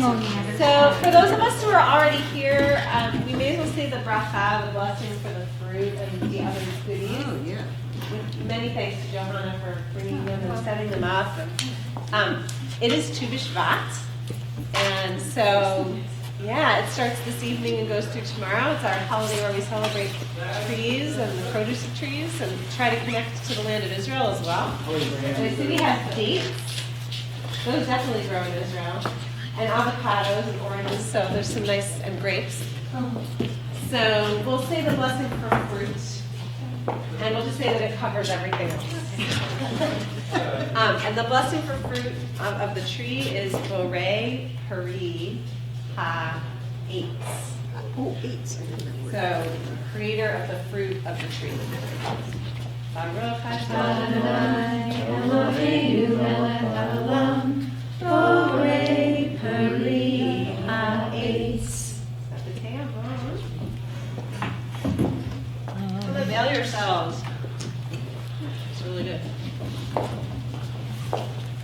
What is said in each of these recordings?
So for those of us who are already here, we may as well say the bracha, the blessing for the fruit and the other goodies. Oh, yeah. With many thanks to Johanna for bringing them and setting them up. And, it is Tu B'Shvat, and so yeah, it starts this evening and goes through tomorrow. It's our holiday where we celebrate trees and the produce of trees and try to connect to the land of Israel as well. And I see we have dates. Those definitely grow in Israel. And avocados and oranges, so there's some nice, and grapes. So we'll say the blessing for fruit, and we'll just say that it covers everything else. And the blessing for fruit of the tree is Borei Peri Ha-Eitz. Oh, eight. So, creator of the fruit of the tree. Baruch Adonai Eloheinu melech haolam, borei peri ha'etz. Avail yourselves. It's really good.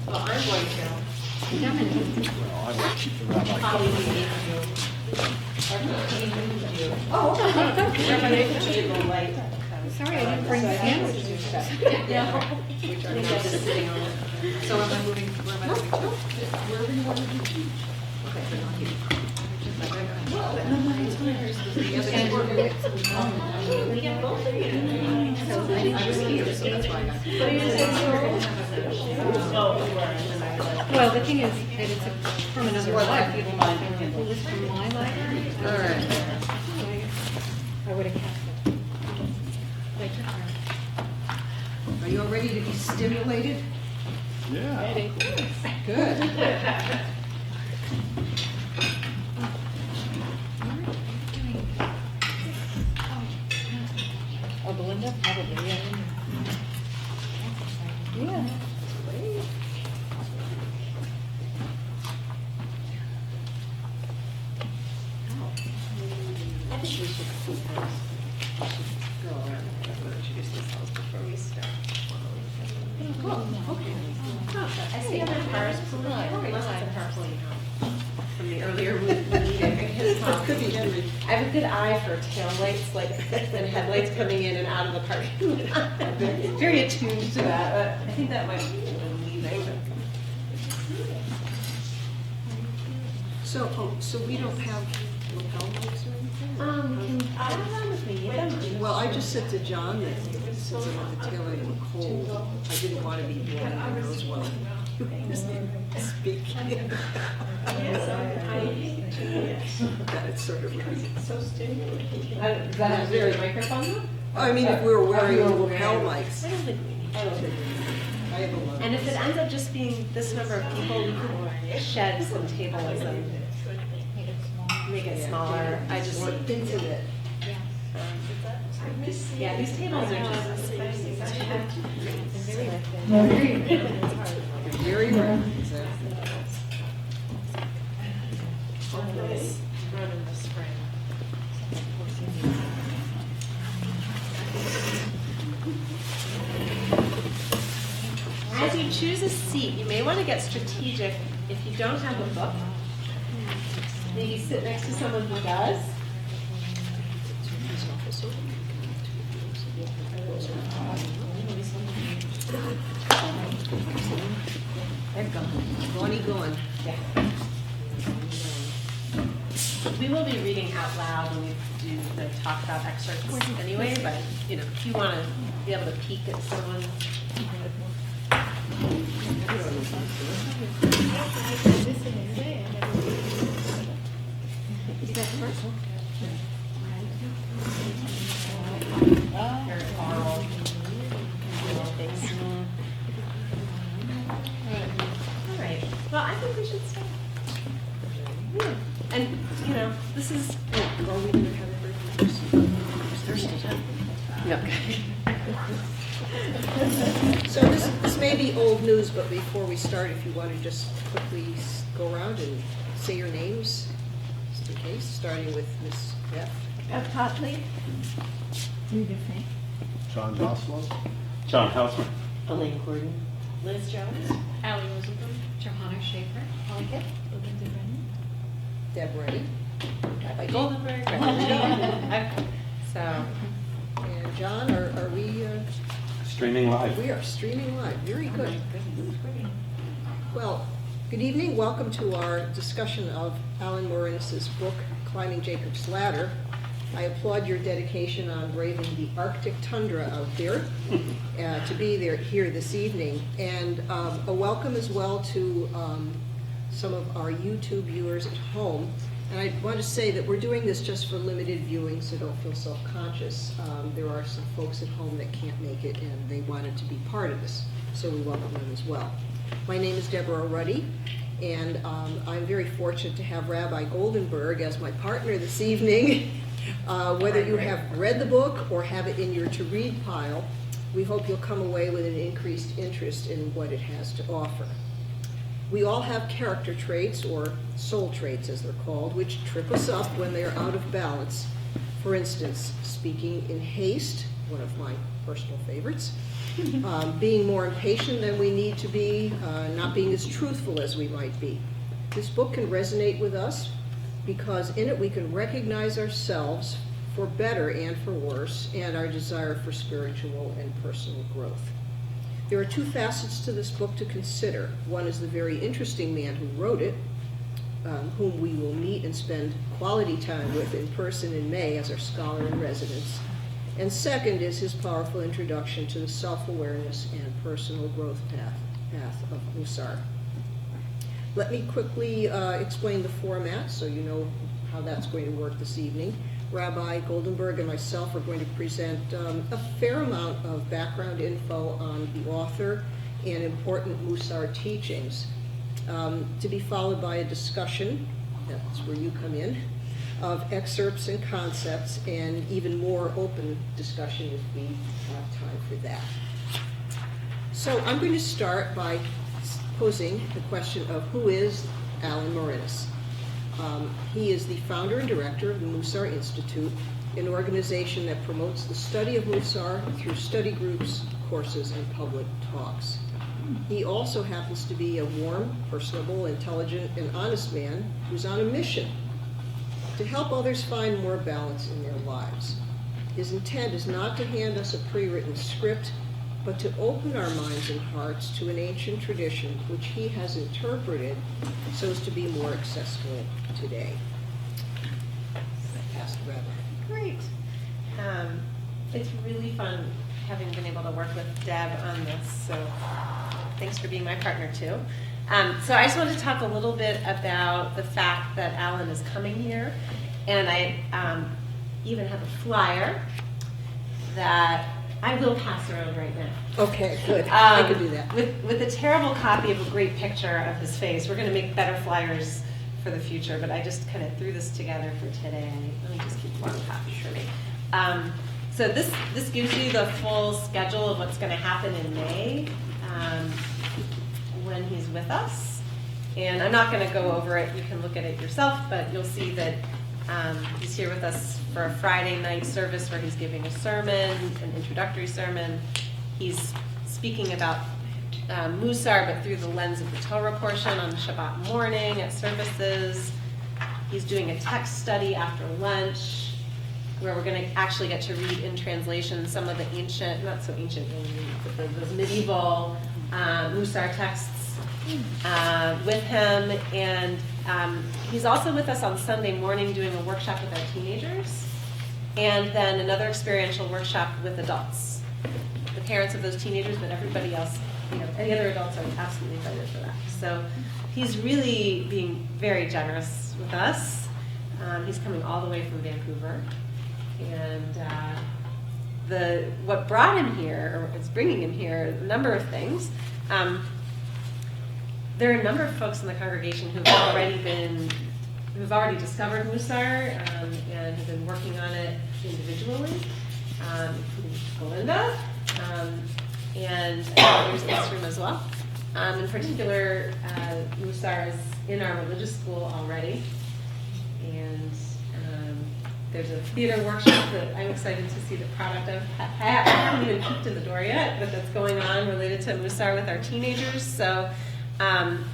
Well, I'm going to. I will keep the rabbi. Holly, we need you. Or we need you. Oh, okay. We're going to keep the light. Sorry, I didn't bring sandwiches. Yeah. Which are just sitting on it. So am I moving, where am I moving to? Wherever you want to be. Okay, but not here. We get both of you. I was here, so that's why I got. What do you say? Oh, Well, the thing is that it's from another library. It was from my library. All right. I would have kept it. They took her. Are you all ready to be stimulated? Yeah. Good. Oh, Belinda, probably, yeah. Yeah. I think we should go around and introduce ourselves before we start. Cool, okay. I see other cars pulling out, unless it's a car pulling out from the earlier meeting. Could be Henry. I have a good eye for taillights, like, and headlights coming in and out of the parking lot. I'm very attuned to that, but I think that might be leaving. So we don't have lapel mics or anything? I don't know if we need them. Well, I just said to John that since I'm at the tail end of a cold, I didn't want to be blowing my nose while speaking. That it's sort of like. Is that a very microphone though? I mean, if we were wearing lapel mics. I don't think we need. I don't think we need. I have a lot. And if it ends up just being this number of people, we could shed some tables and make it smaller. I just Into it. yeah, these tables are just Very rare. nice. Run in the spring. As you choose a seat, you may want to get strategic. If you don't have a book, maybe sit next to someone who does. Bonnie going. Yeah. We will be reading out loud when we do the talk about excerpts anyway, but you know, if you want to be able to peek at someone. Very oral. Things. All right. Well, I think we should start. Yeah. And you know, this is. Are we going to have it Thursday? So this may be old news, but before we start, if you want to just quickly go around and say your names, just in case, starting with Miss Beth. Beth Totley. John Goslow. John Hausman. Elaine Gordon. Liz Jones. Allie Rosenblum. Johanna Schaefer. Holly Kipp. Belinda Brennan. Deb ready? Rabbi Goldenberg. Okay. So, And John, are we, Streaming live. we are streaming live, very good. Well, good evening, welcome to our discussion of Alan Moranis' book, Climbing Jacob's Ladder. I applaud your dedication on braving the Arctic tundra out there to be there here this evening. And a welcome as well to some of our YouTube viewers at home. And I want to say that we're doing this just for limited viewing, so don't feel self-conscious. There are some folks at home that can't make it, and they wanted to be part of this, so we welcome them as well. My name is Deborah Ruddy, and I'm very fortunate to have Rabbi Goldenberg as my partner this evening. Whether you have read the book or have it in your to-read pile, we hope you'll come away with an increased interest in what it has to offer. We all have character traits, or soul traits as they're called, which trip us up when they are out of balance. For instance, speaking in haste, one of my personal favorites, being more impatient than we need to be, not being as truthful as we might be. This book can resonate with us because in it we can recognize ourselves for better and for worse, and our desire for spiritual and personal growth. There are two facets to this book to consider. One is the very interesting man who wrote it, whom we will meet and spend quality time with in person in May as our scholar in residence. And second is his powerful introduction to the self-awareness and personal growth path of Musar. Let me quickly explain the format so you know how that's going to work this evening. Rabbi Goldenberg and myself are going to present a fair amount of background info on the author and important Musar teachings, to be followed by a discussion, that's where you come in, of excerpts and concepts, and even more open discussion if we have time for that. So I'm going to start by posing the question of who is Alan Moranis. He is the founder and director of the Musar Institute, an organization that promotes the study of Musar through study groups, courses, and public talks. He also happens to be a warm, personable, intelligent, and honest man who's on a mission to help others find more balance in their lives. His intent is not to hand us a pre-written script, but to open our minds and hearts to an ancient tradition which he has interpreted so as to be more accessible today. I pass the rabbi. great. It's really fun having been able to work with Deb on this, so thanks for being my partner too. So I just wanted to talk a little bit about the fact that Alan is coming here, and I even have a flyer that I will pass around right now. Okay, good. I could do that. With a terrible copy of a great picture of his face. We're going to make better flyers for the future, but I just kind of threw this together for today. Let me just keep one copy for me. So this gives you the full schedule of what's going to happen in May when he's with us. And I'm not going to go over it. You can look at it yourself, but you'll see that he's here with us for a Friday night service where he's giving a sermon, an introductory sermon. He's speaking about Musar, but through the lens of the Torah portion on Shabbat morning at services. He's doing a text study after lunch, where we're going to actually get to read in translation some of the ancient, not so ancient, but those medieval Musar texts with him. And he's also with us on Sunday morning doing a workshop with our teenagers, and then another experiential workshop with adults, the parents of those teenagers, but everybody else, any other adults are absolutely invited for that. So he's really being very generous with us. He's coming all the way from Vancouver, and what brought him here, or is bringing him here, a number of things. There are a number of folks in the congregation who've already discovered Musar and have been working on it individually, including Belinda, and others in this room as well. In particular, Musar is in our religious school already, and there's a theater workshop that I'm excited to see the product of. I haven't even peeked in the door yet, but that's going on related to Musar with our teenagers. So, and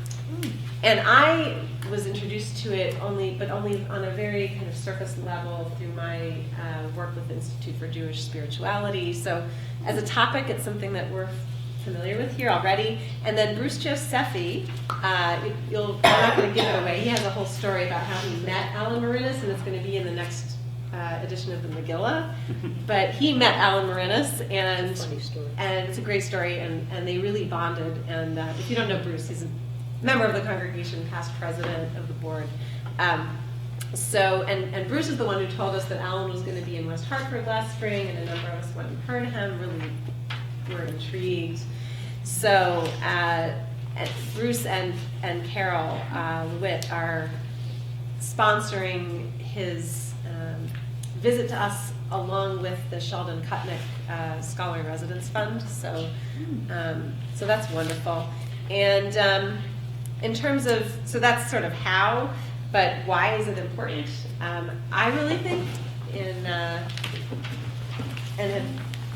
I was introduced to it but only on a very kind of surface level through my work with the Institute for Jewish Spirituality. So as a topic, it's something that we're familiar with here already. And then Bruce Josephi, I'm not going to give it away. He has a whole story about how he met Alan Marinus, and it's going to be in the next edition of the Megillah. But he met Alan Marinus, and Funny story. and it's a great story, and they really bonded. And if you don't know Bruce, he's a member of the congregation, past president of the board. And Bruce is the one who told us that Alan was going to be in West Hartford last spring, and a number of us went and heard him, really were intrigued. So Bruce and Carol Lewitt are sponsoring his visit to us along with the Sheldon Kutnick Scholar in Residence Fund. So that's wonderful. And in terms of, so that's sort of how, but why is it important? I really think and have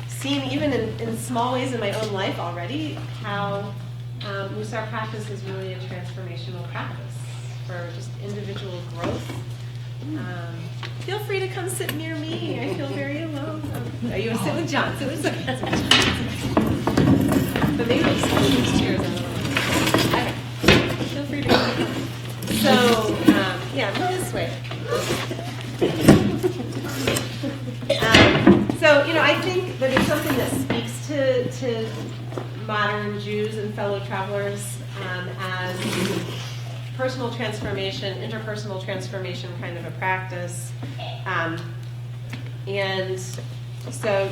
seen even in small ways in my own life already how Musar practice is really a transformational practice for just individual growth. Feel free to come sit near me. I feel very alone. Oh, you want to sit with John? Sit with But maybe we'll sit with these chairs. I don't know. Okay. Feel free to come. So, yeah, go this way. So, I think that it's something that speaks to modern Jews and fellow travelers as personal transformation, interpersonal transformation kind of a practice. And so,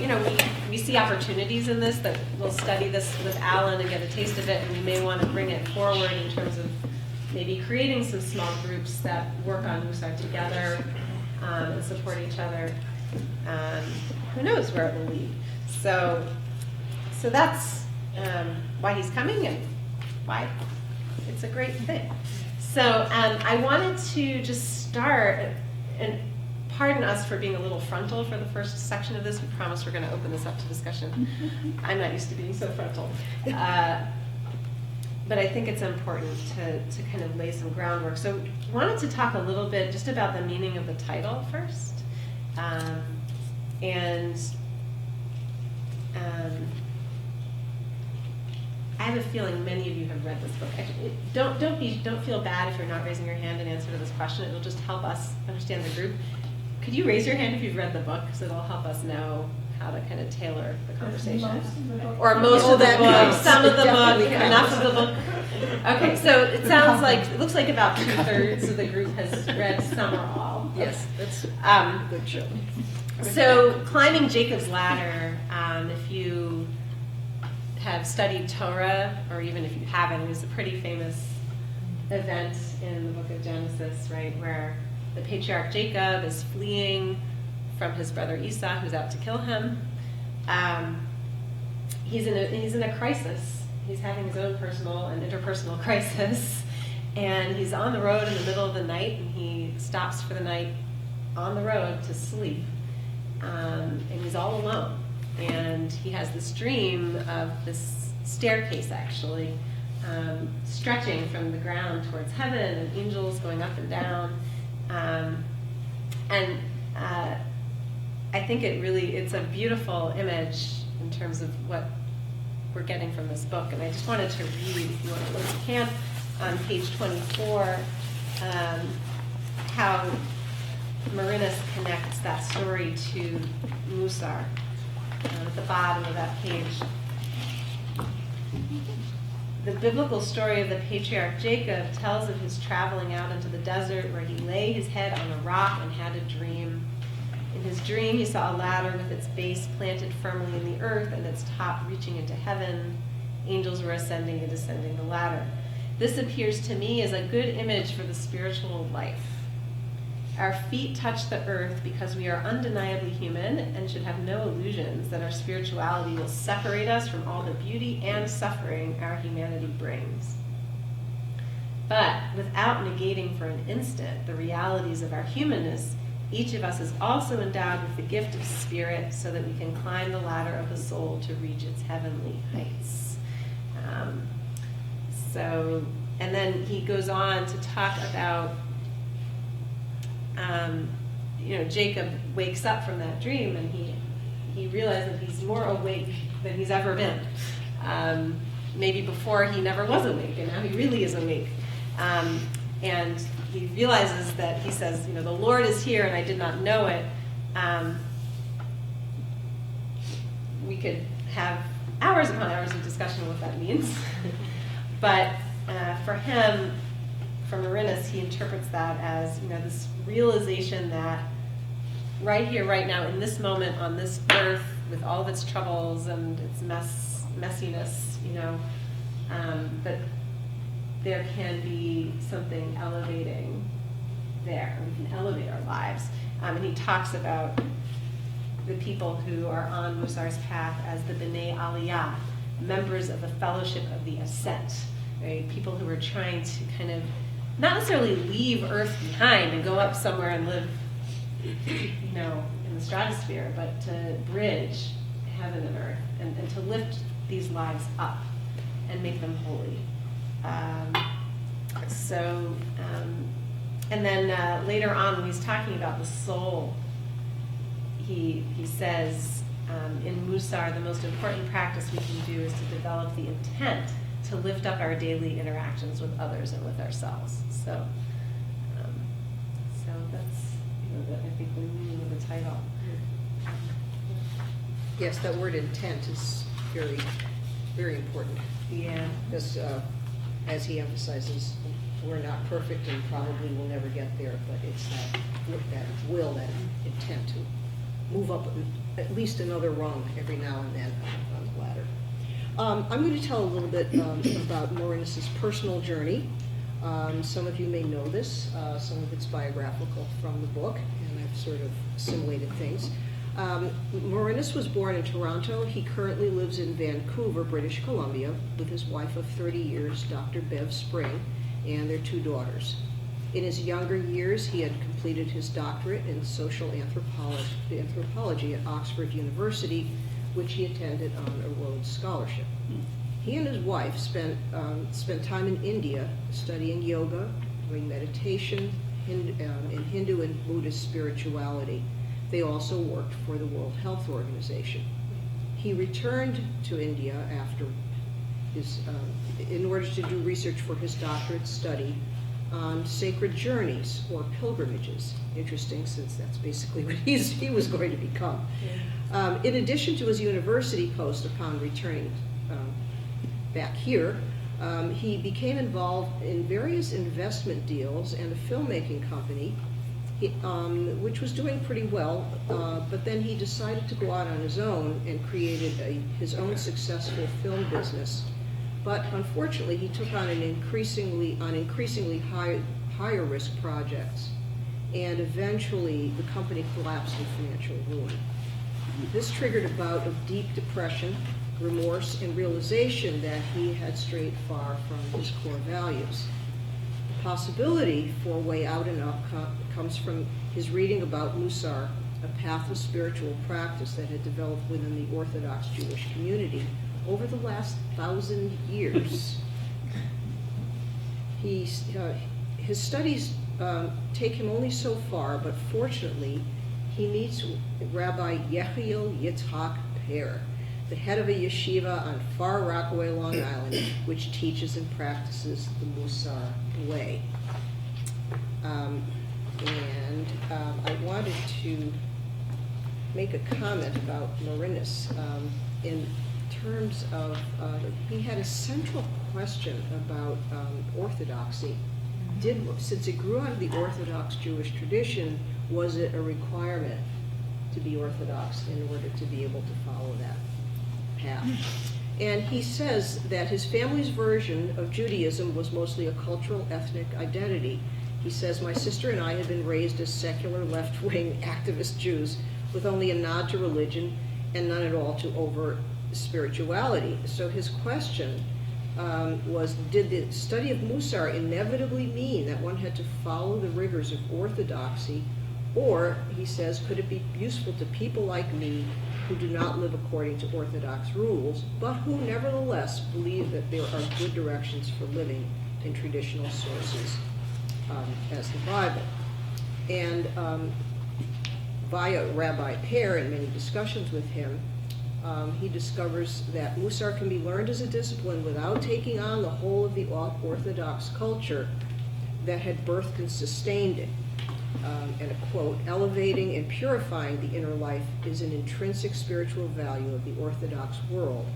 we see opportunities in this that we'll study this with Alan and get a taste of it, and we may want to bring it forward in terms of maybe creating some small groups that work on Musar together and support each other. Who knows where it will lead? So that's why he's coming and why it's a great thing. So I wanted to just start, and pardon us for being a little frontal for the first section of this. We promise we're going to open this up to discussion. I'm not used to being so frontal. But I think it's important to kind of lay some groundwork. So I wanted to talk a little bit just about the meaning of the title first. I have a feeling many of you have read this book. Actually, don't feel bad if you're not raising your hand in answer to this question. It'll just help us understand the group. Could you raise your hand if you've read the book? Because it'll help us know how to kind of tailor the conversation. Or most of the book, some of the book, enough of the book. Okay, so it sounds like, it looks like about 2/3 of the group has read some or all. Yes, that's a good show. So climbing Jacob's ladder, if you have studied Torah, or even if you haven't, it was a pretty famous event in the book of Genesis, right, where the patriarch Jacob is fleeing from his brother Esau, who's out to kill him. He's in a crisis. He's having his own personal and interpersonal crisis, and he's on the road in the middle of the night, and he stops for the night on the road to sleep, and he's all alone. And he has this dream of this staircase, actually, stretching from the ground towards heaven, and angels going up and down. I think it's a beautiful image in terms of what we're getting from this book. And I just wanted to read, if you want to look at camp, on page 24, how Marinus connects that story to Musar. At the bottom of that page. The biblical story of the patriarch Jacob tells of his traveling out into the desert where he lay his head on a rock and had a dream. In his dream, he saw a ladder with its base planted firmly in the earth and its top reaching into heaven. Angels were ascending and descending the ladder. This appears to me as a good image for the spiritual life. Our feet touch the earth because we are undeniably human and should have no illusions that our spirituality will separate us from all the beauty and suffering our humanity brings. But without negating for an instant the realities of our humanness, each of us is also endowed with the gift of spirit so that we can climb the ladder of the soul to reach its heavenly heights. So And then he goes on to talk about, Jacob wakes up from that dream and he realizes that he's more awake than he's ever been. Maybe before he never was awake, and now he really is awake. And he realizes that he says, the Lord is here and I did not know it. We could have hours upon hours of discussion on what that means. But for him, for Marinus, he interprets that as, this realization that right here, right now, in this moment, on this earth, with all of its troubles and its messiness, but there can be something elevating there. We can elevate our lives. And he talks about the people who are on Musar's path as the B'nai Aliyah, members of the Fellowship of the Ascent, right? People who are trying to kind of not necessarily leave Earth behind and go up somewhere and live, in the stratosphere, but to bridge heaven and earth and to lift these lives up and make them holy. And then later on, when he's talking about the soul, he says, in Musar, the most important practice we can do is to develop the intent to lift up our daily interactions with others and with ourselves. So that's, I think the meaning of the title. Yes, that word intent is very, very important. Yeah. Because, as he emphasizes, we're not perfect and probably will never get there, but it's that will, that intent to move up at least another rung every now and then on the ladder. I'm going to tell a little bit about Marinus' personal journey. Some of you may know this. Some of it's biographical from the book, and I've sort of assimilated things. Marinus was born in Toronto. He currently lives in Vancouver, British Columbia, with his wife of 30 years, Dr. Bev Spring, and their 2 daughters. In his younger years, he had completed his doctorate in social anthropology at Oxford University, which he attended on a Rhodes Scholarship. He and his wife spent time in India studying yoga, doing meditation, in Hindu and Buddhist spirituality. They also worked for the World Health Organization. He returned to India after in order to do research for his doctorate study on sacred journeys or pilgrimages. Interesting, since that's basically what he was going to become. Yeah. In addition to his university post upon returning back here, he became involved in various investment deals and a filmmaking company, which was doing pretty well, but then he decided to go out on his own and created his own successful film business. But unfortunately, he took on increasingly higher risk projects, and eventually the company collapsed in financial ruin. This triggered a bout of deep depression, remorse, and realization that he had strayed far from his core values. The possibility for a way out and up comes from his reading about Musar, a path of spiritual practice that had developed within the Orthodox Jewish community over the last 1,000 years. His studies take him only so far, but fortunately, he meets Rabbi Yechiel Yitzhak Per, the head of a yeshiva on Far Rockaway, Long Island, which teaches and practices the Musar way. I wanted to make a comment about Marinus in terms of, he had a central question about orthodoxy. Since it grew out of the Orthodox Jewish tradition, was it a requirement to be Orthodox in order to be able to follow that path? And he says that his family's version of Judaism was mostly a cultural ethnic identity. He says, my sister and I had been raised as secular left-wing activist Jews with only a nod to religion and none at all to overt spirituality. So his question was, did the study of Musar inevitably mean that one had to follow the rigors of orthodoxy, or, he says, could it be useful to people like me who do not live according to orthodox rules, but who nevertheless believe that there are good directions for living in traditional sources as the Bible. And via Rabbi Pear and many discussions with him, he discovers that Musar can be learned as a discipline without taking on the whole of the Orthodox culture that had birthed and sustained it. And a quote, elevating and purifying the inner life is an intrinsic spiritual value of the Orthodox world.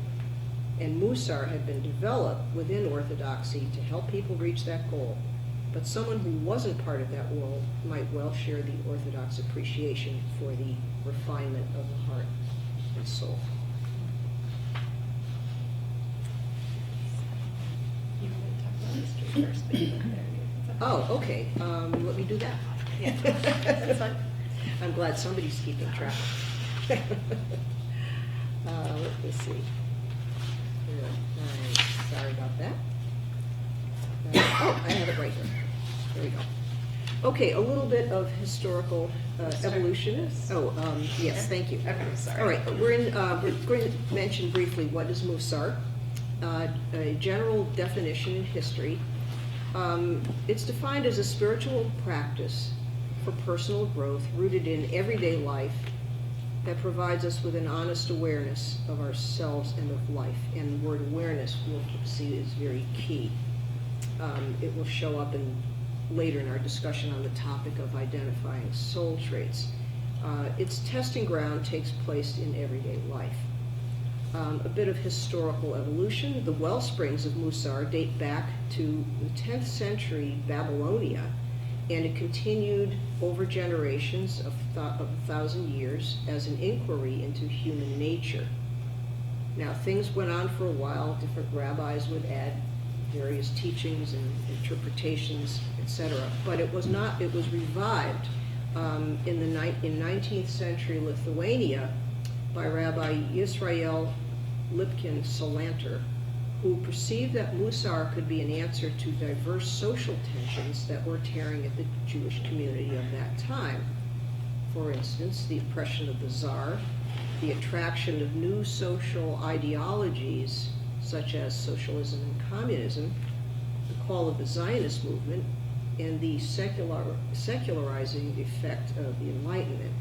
And Musar had been developed within Orthodoxy to help people reach that goal. But someone who wasn't part of that world might well share the Orthodox appreciation for the refinement of the heart and soul. You want to talk about history first, but you went there. Oh, okay, let me do that. Yeah, that's fine. I'm glad somebody's keeping track. Let me see. Sorry about that. Oh, I have it right here. There we go. Okay, a little bit of historical evolution. Oh, yes, thank you. Okay, sorry. All right, we're going to mention briefly what is Musar, a general definition in history. It's defined as a spiritual practice for personal growth rooted in everyday life that provides us with an honest awareness of ourselves and of life. And the word awareness, we'll see, is very key. It will show up later in our discussion on the topic of identifying soul traits. Its testing ground takes place in everyday life. A bit of historical evolution. The well springs of Musar date back to the 10th century Babylonia, and it continued over generations of 1,000 years as an inquiry into human nature. Now, things went on for a while. Different rabbis would add various teachings and interpretations, etc. But it was revived in 19th century Lithuania by Rabbi Yisrael Lipkin Solanter, who perceived that Musar could be an answer to diverse social tensions that were tearing at the Jewish community of that time. For instance, the oppression of the Tsar, the attraction of new social ideologies such as socialism and communism, the call of the Zionist movement, and the secularizing effect of the Enlightenment.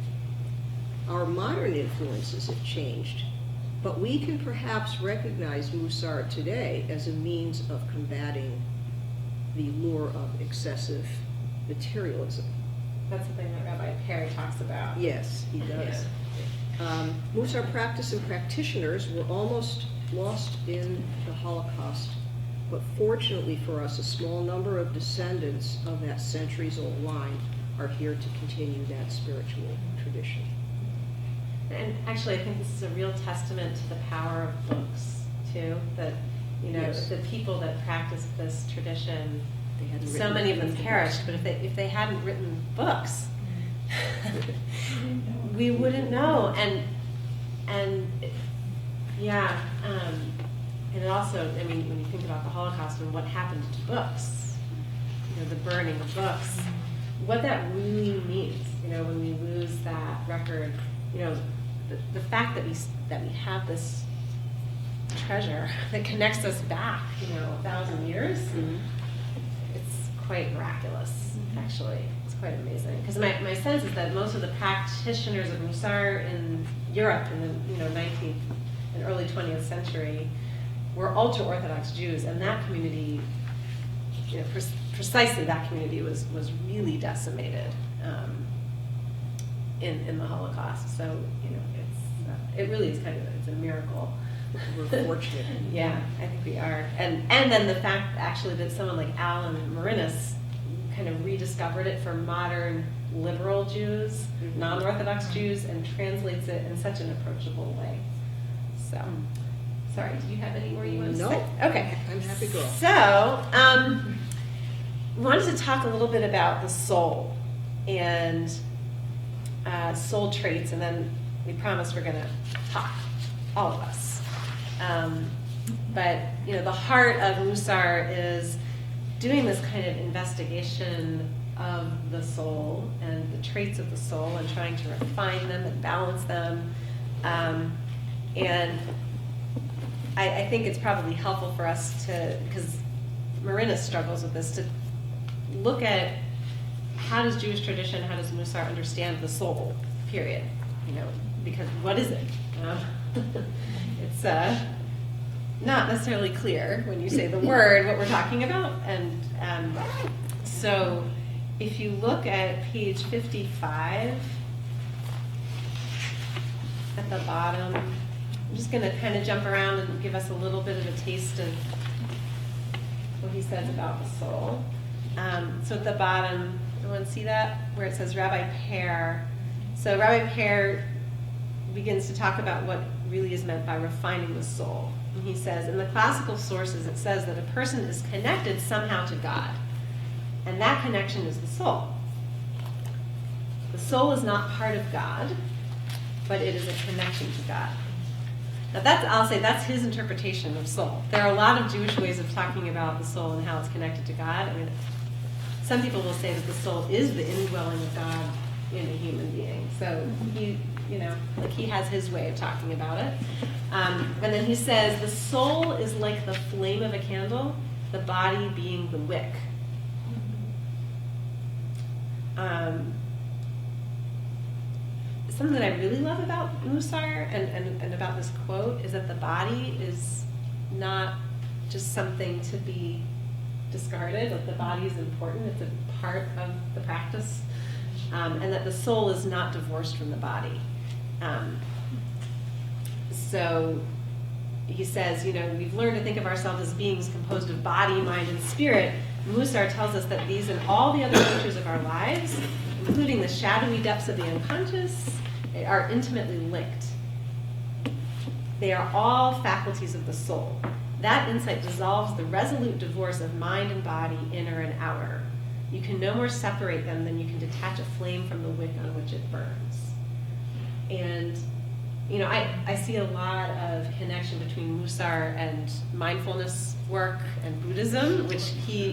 Our modern influences have changed, but we can perhaps recognize Musar today as a means of combating the lure of excessive materialism. That's something that Rabbi Perry talks about. Yes, he does. Musar practice and practitioners were almost lost in the Holocaust, but fortunately for us, a small number of descendants of that centuries-old line are here to continue that spiritual tradition. And actually, I think this is a real testament to the power of books, too. That, Yes. the people that practiced this tradition, They hadn't so written many of them the perished, books. but if they hadn't written books, we wouldn't know. And yeah, and it also, I mean, when you think about the Holocaust and what happened to books, the burning of books, what that really means, when we lose that record, the fact that we have this treasure that connects us back, 1,000 years, it's quite miraculous, actually. It's quite amazing. Because my sense is that most of the practitioners of Musar in Europe in the 19th and early 20th century were ultra-Orthodox Jews, and that community, precisely that community was really decimated in the Holocaust. So it really is it's a miracle. We're fortunate. Yeah, I think we are. And then the fact actually that someone like Alan Marinus kind of rediscovered it for modern liberal Jews, non-Orthodox Jews, and translates it in such an approachable way. So, sorry, do you have any more you want to No. say? Okay. I'm happy girl. So, wanted to talk a little bit about the soul and soul traits, and then we promise we're going to talk, all of us. But the heart of Musar is doing this kind of investigation of the soul and the traits of the soul and trying to refine them and balance them. And I think it's probably helpful for us because Marinus struggles with this, to look at how does Jewish tradition, how does Musar understand the soul, period. Because what is it? It's not necessarily clear when you say the word what we're talking about. And so if you look at page 55, at the bottom, I'm just going to kind of jump around and give us a little bit of a taste of what he says about the soul. So at the bottom, everyone see that? Where it says Rabbi Pear. So Rabbi Pear begins to talk about what really is meant by refining the soul. And he says, in the classical sources, it says that a person is connected somehow to God. And that connection is the soul. The soul is not part of God, but it is a connection to God. Now I'll say that's his interpretation of soul. There are a lot of Jewish ways of talking about the soul and how it's connected to God. I mean, some people will say that the soul is the indwelling of God in a human being. So he has his way of talking about it. And then he says, the soul is like the flame of a candle, the body being the wick. Something that I really love about Musar and about this quote is that the body is not just something to be discarded. Like, the body is important. It's a part of the practice. And that the soul is not divorced from the body. So he says, we've learned to think of ourselves as beings composed of body, mind, and spirit. Musar tells us that these and all the other features of our lives, including the shadowy depths of the unconscious, are intimately linked. They are all faculties of the soul. That insight dissolves the resolute divorce of mind and body, inner and outer. You can no more separate them than you can detach a flame from the wick on which it burns. And, I see a lot of connection between Musar and mindfulness work and Buddhism, which he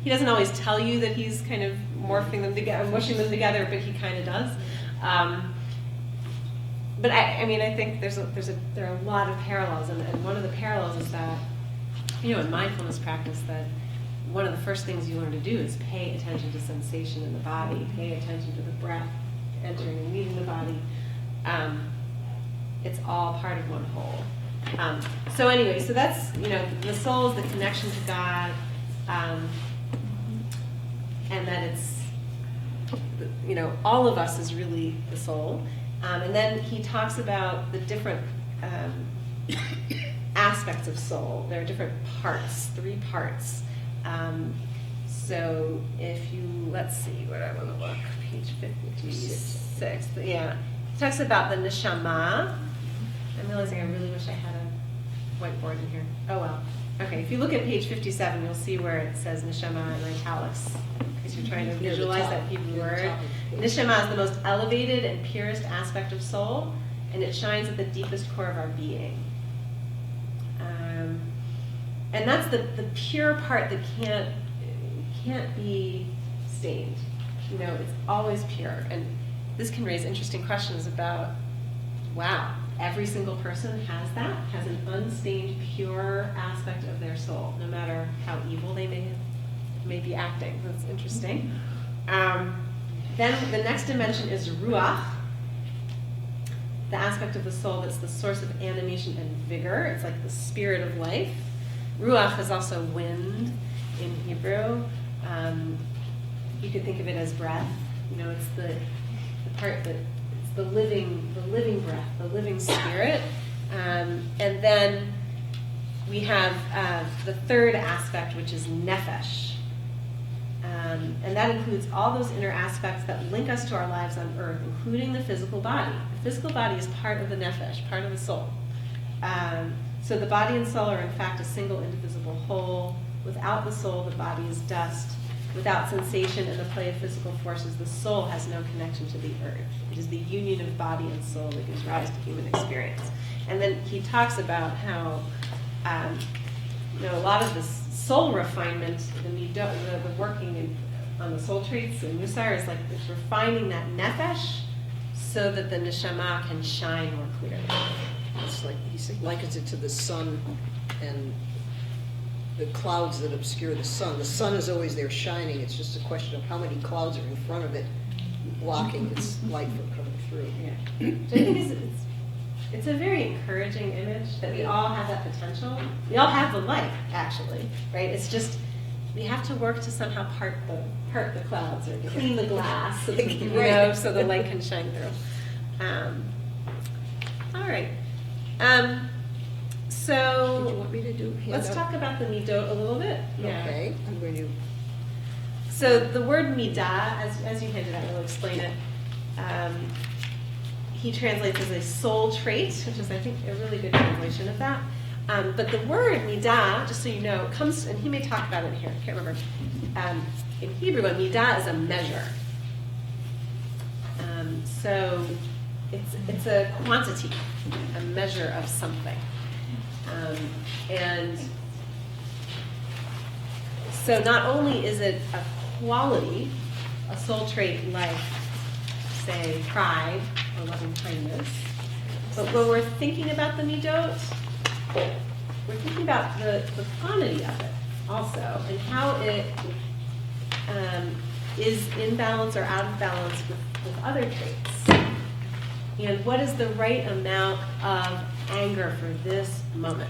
doesn't always tell you that he's kind of morphing them together, mushing them together, but he kind of does. But I think there are a lot of parallels, and one of the parallels is that, in mindfulness practice, that one of the first things you learn to do is pay attention to sensation in the body, pay attention to the breath entering and leaving the body. It's all part of one whole. So that's, the soul is the connection to God, and that it's, all of us is really the soul. And then he talks about the different aspects of soul. There are different parts, 3 parts. So if you, let's see where I want to look, page 56. Yeah. He talks about the neshama. I'm realizing I really wish I had a whiteboard in here. Oh well. Okay, if you look at page 57, you'll see where it says neshama in italics, because you're trying to visualize that Hebrew word. Neshama is the most elevated and purest aspect of soul, and it shines at the deepest core of our being. And that's the pure part that can't be stained. It's always pure. And this can raise interesting questions about, wow, every single person has an unstained, pure aspect of their soul, no matter how evil they may be acting. That's interesting. Then the next dimension is ruach, the aspect of the soul that's the source of animation and vigor. It's like the spirit of life. Ruach is also wind in Hebrew. You could think of it as breath. It's the part that it's the living breath, the living spirit. And then we have the third aspect, which is nefesh. And that includes all those inner aspects that link us to our lives on earth, including the physical body. The physical body is part of the nefesh, part of the soul. So the body and soul are in fact a single indivisible whole. Without the soul, the body is dust. Without sensation and the play of physical forces, the soul has no connection to the earth. It is the union of body and soul that gives rise to human experience. And then he talks about how a lot of this soul refinement, the working on the soul traits in Musar is like it's refining that nefesh so that the neshama can shine more clearly. It's like he likens it to the sun and the clouds that obscure the sun. The sun is always there shining, it's just a question of how many clouds are in front of it blocking its light from coming through. Yeah. So I think it's a very encouraging image that we all have that potential. We all have the light, actually, right? It's just, we have to work to somehow part the clouds or clean the glass, so that, so the light can shine through. All right. So Did you want me to do? let's talk about the midot a little bit. Okay, I'm going to, So the word midah, as you hinted at, we'll explain it. He translates as a soul trait, which is, I think, a really good translation of that. But the word midah, just so you know, comes, and he may talk about it here, I can't remember. In Hebrew, a midah is a measure. So it's a quantity, a measure of something. And so not only is it a quality, a soul trait like, say, pride or loving kindness, but when we're thinking about the midot, we're thinking about the quantity of it also, and how it is in balance or out of balance with other traits. And what is the right amount of anger for this moment?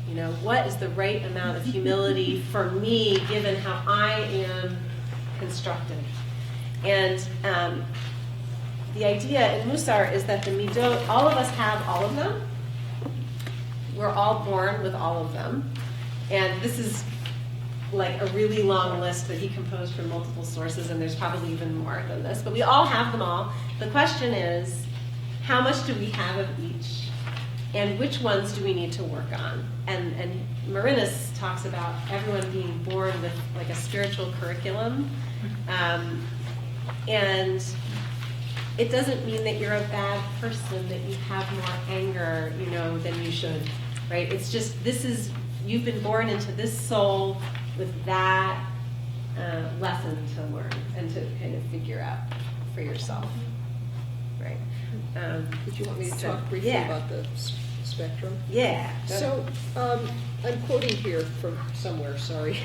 You know, what is the right amount of humility for me given how I am constructed? And the idea in Musar is that the midot, all of us have all of them. We're all born with all of them. And this is like a really long list that he composed from multiple sources, and there's probably even more than this, but we all have them all. The question is, how much do we have of each? And which ones do we need to work on? And Marinus talks about everyone being born with like a spiritual curriculum. And it doesn't mean that you're a bad person, that you have more anger, than you should, right? It's just, you've been born into this soul with that lesson to learn and to kind of figure out for yourself, right? did you want me to So, talk briefly yeah. about the spectrum? Yeah. So, I'm quoting here from somewhere, sorry.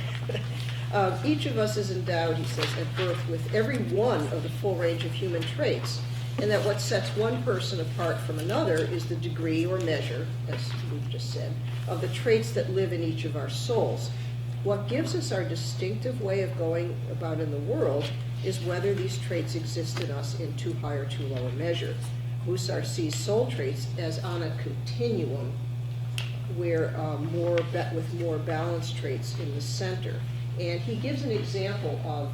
Each of us is endowed, he says, at birth with every one of the full range of human traits, and that what sets one person apart from another is the degree or measure, as we've just said, of the traits that live in each of our souls. What gives us our distinctive way of going about in the world is whether these traits exist in us in too high or too low a measure. Musar sees soul traits as on a continuum where with more balanced traits in the center. And he gives an example of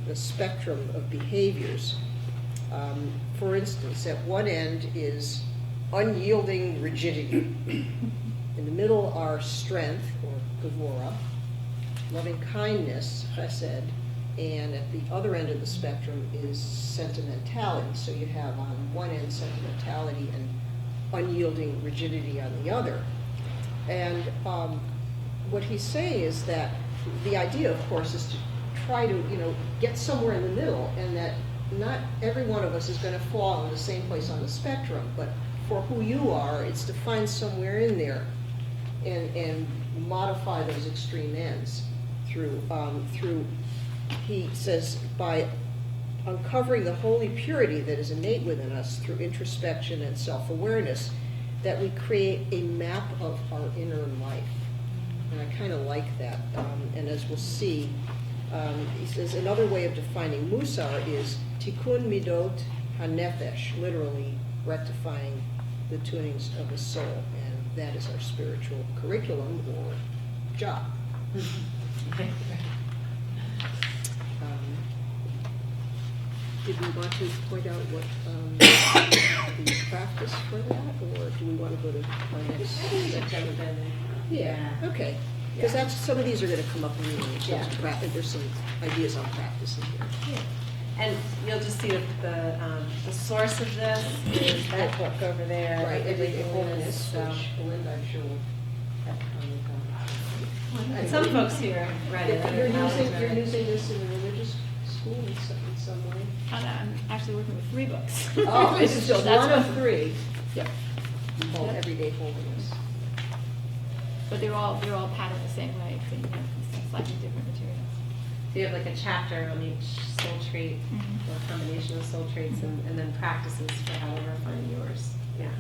the spectrum of behaviors. For instance, at one end is unyielding rigidity. In the middle are strength, or gevura, loving kindness, chesed, and at the other end of the spectrum is sentimentality. So you have on one end sentimentality and unyielding rigidity on the other. And what he's saying is that the idea, of course, is to try to, get somewhere in the middle, and that not every one of us is going to fall in the same place on the spectrum, but for who you are, it's to find somewhere in there and modify those extreme ends through, he says, by uncovering the holy purity that is innate within us through introspection and self-awareness, that we create a map of our inner life. And I kind of like that. And as we'll see, he says another way of defining Musar is tikkun midot hanefesh, literally rectifying the tunings of the soul. And that is our spiritual curriculum or job. Did we want to point out what the practice for that, or do we want to go to our next section? Yeah, okay. Because that's, some of these are going to come up in the Yeah. There's some ideas on practice in here. Yeah. And you'll just see that the source of this is that book over there. Right, Everyday Holiness, Holiness, so. which Belinda, I'm sure, will have comment on. And some folks here read it. You're Alex using, read you're it. using this in a religious school in some way? I'm actually working with 3 books. Oh, this is just That's one what- of 3. Yep. Called Everyday Holiness. but they're all patterned the same way, so you have slightly different materials. So you have like a chapter on each soul trait, or combination of soul traits, and then practices for how to refine yours. Yeah.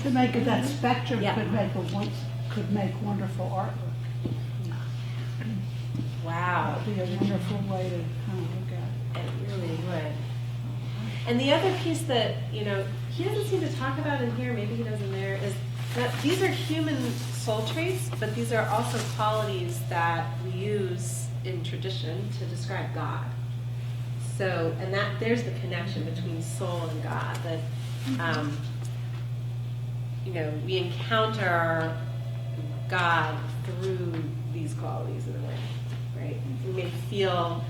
To make it that spectrum Yeah. could make wonderful artwork. Wow. That'd be a wonderful way to kind of look at it. It really would. And the other piece that, he doesn't seem to talk about in here, maybe he does in there, is that these are human soul traits, but these are also qualities that we use in tradition to describe God. So, and there's the connection between soul and God, that, we encounter God through these qualities in a way, right? We may feel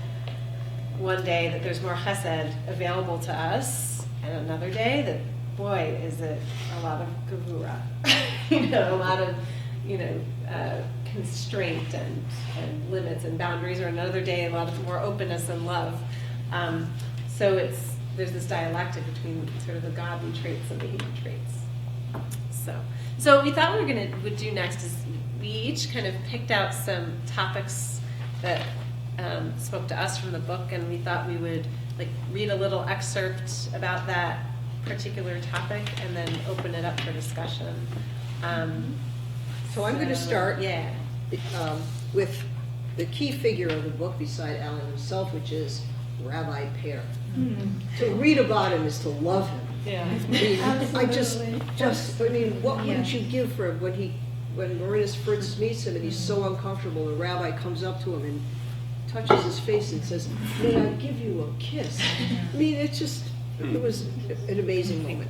one day that there's more chesed available to us, and another day that, boy, is it a lot of gevura, a lot of, constraint and limits and boundaries, or another day a lot of more openness and love. So there's this dialectic between sort of the godly traits and the human traits. So what we thought we would do next is we each kind of picked out some topics that spoke to us from the book, and we thought we would read a little excerpt about that particular topic and then open it up for discussion. So I'm going to start Yeah. with the key figure of the book beside Alan himself, which is Rabbi Pear. To read about him is to love him. Yeah. I mean, what wouldn't you give for when Marinus first meets him and he's so uncomfortable, the rabbi comes up to him and touches his face and says, "May I give you a kiss?" I mean, it was an amazing moment.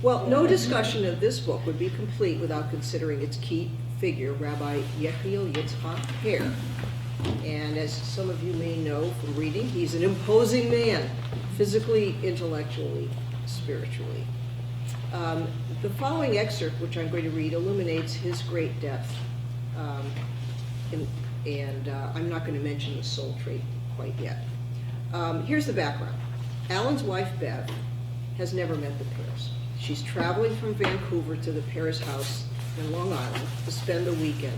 Well, no discussion of this book would be complete without considering its key figure, Rabbi Yechiel Yitzhak Pear. And as some of you may know from reading, he's an imposing man, physically, intellectually, spiritually. The following excerpt, which I'm going to read, illuminates his great depth. And I'm not going to mention the soul trait quite yet. Here's the background. Alan's wife, Bev, has never met the Pears. She's traveling from Vancouver to the Pears' house in Long Island to spend the weekend,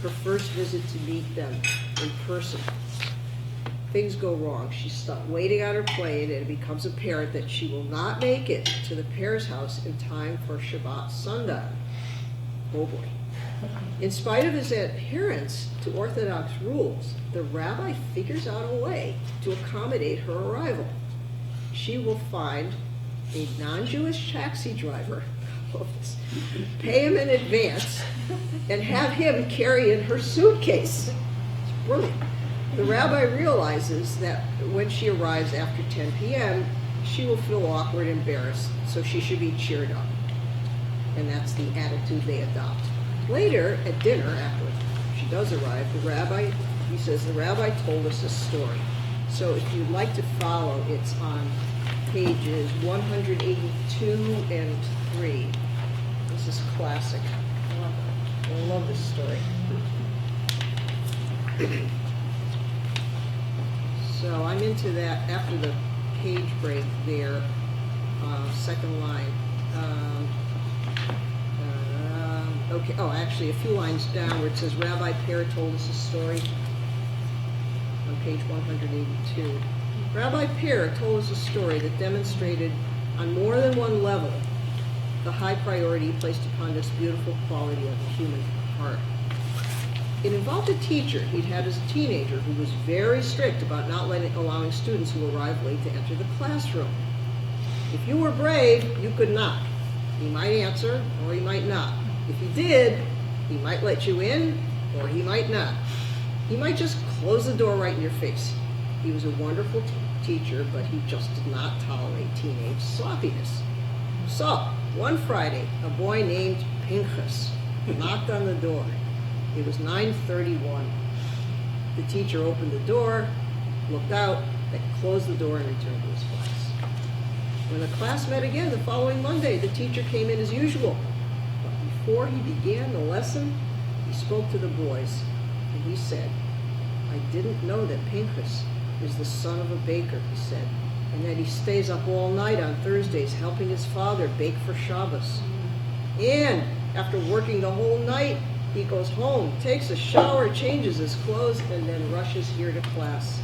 her first visit to meet them in person. Things go wrong. She's stuck waiting on her plane, and it becomes apparent that she will not make it to the Pears' house in time for Shabbat sundown. Oh boy. In spite of his adherence to Orthodox rules, the rabbi figures out a way to accommodate her arrival. She will find a non-Jewish taxi driver, pay him in advance, and have him carry in her suitcase. It's brilliant. The rabbi realizes that when she arrives after 10 p.m., she will feel awkward and embarrassed, so she should be cheered up. And that's the attitude they adopt. Later, at dinner, after she does arrive, the rabbi told us a story. So if you'd like to follow, it's on pages 182 and 3. This is classic. I love this story. So I'm into that after the page break there, second line. Okay, actually a few lines down where it says Rabbi Pear told us a story on page 182. Rabbi Pear told us a story that demonstrated on more than one level the high priority placed upon this beautiful quality of the human heart. It involved a teacher he'd had as a teenager who was very strict about not allowing students who arrived late to enter the classroom. If you were brave, you could knock. He might answer, or he might not. If he did, he might let you in, or he might not. He might just close the door right in your face. He was a wonderful teacher, but he just did not tolerate teenage sloppiness. So, one Friday, a boy named Pinchas knocked on the door. It was 9:31. The teacher opened the door, looked out, then closed the door and returned to his class. When the class met again the following Monday, the teacher came in as usual. But before he began the lesson, he spoke to the boys, and he said, "I didn't know that Pinchas is the son of a baker," he said, "and that he stays up all night on Thursdays helping his father bake for Shabbos. And After working the whole night, he goes home, takes a shower, changes his clothes, and then rushes here to class.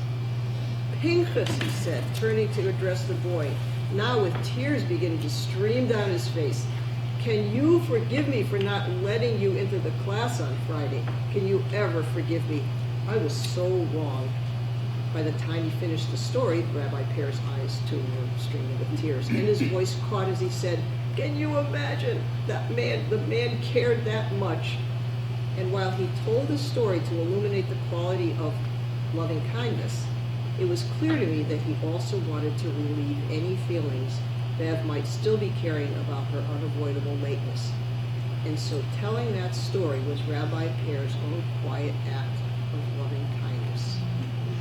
Pinchas, he said, turning to address the boy, now with tears beginning to stream down his face. Can you forgive me for not letting you into the class on Friday? Can you ever forgive me? I was so wrong. By the time he finished the story, Rabbi Pear's eyes too were streaming with tears, and his voice caught as he said, can you imagine that man, the man cared that much? And while he told the story to illuminate the quality of loving kindness, it was clear to me that he also wanted to relieve any feelings Bev might still be carrying about her unavoidable lateness. And so telling that story was Rabbi Pear's own quiet act of loving kindness.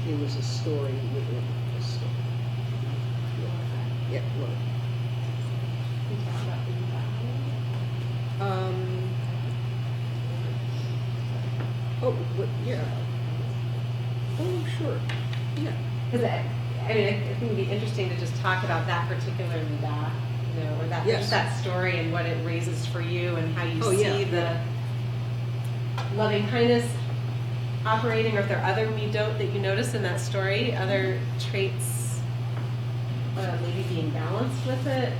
It was a story within a story. Yeah, well. Oh, yeah. Oh, sure. Yeah. Because I mean, I think it'd be interesting to just talk about that particular midah, you know, or that Yes. that story and what it raises for you and how you Oh, see yeah. the loving kindness operating, or if there are other midot that you notice in that story, other traits maybe being balanced with it,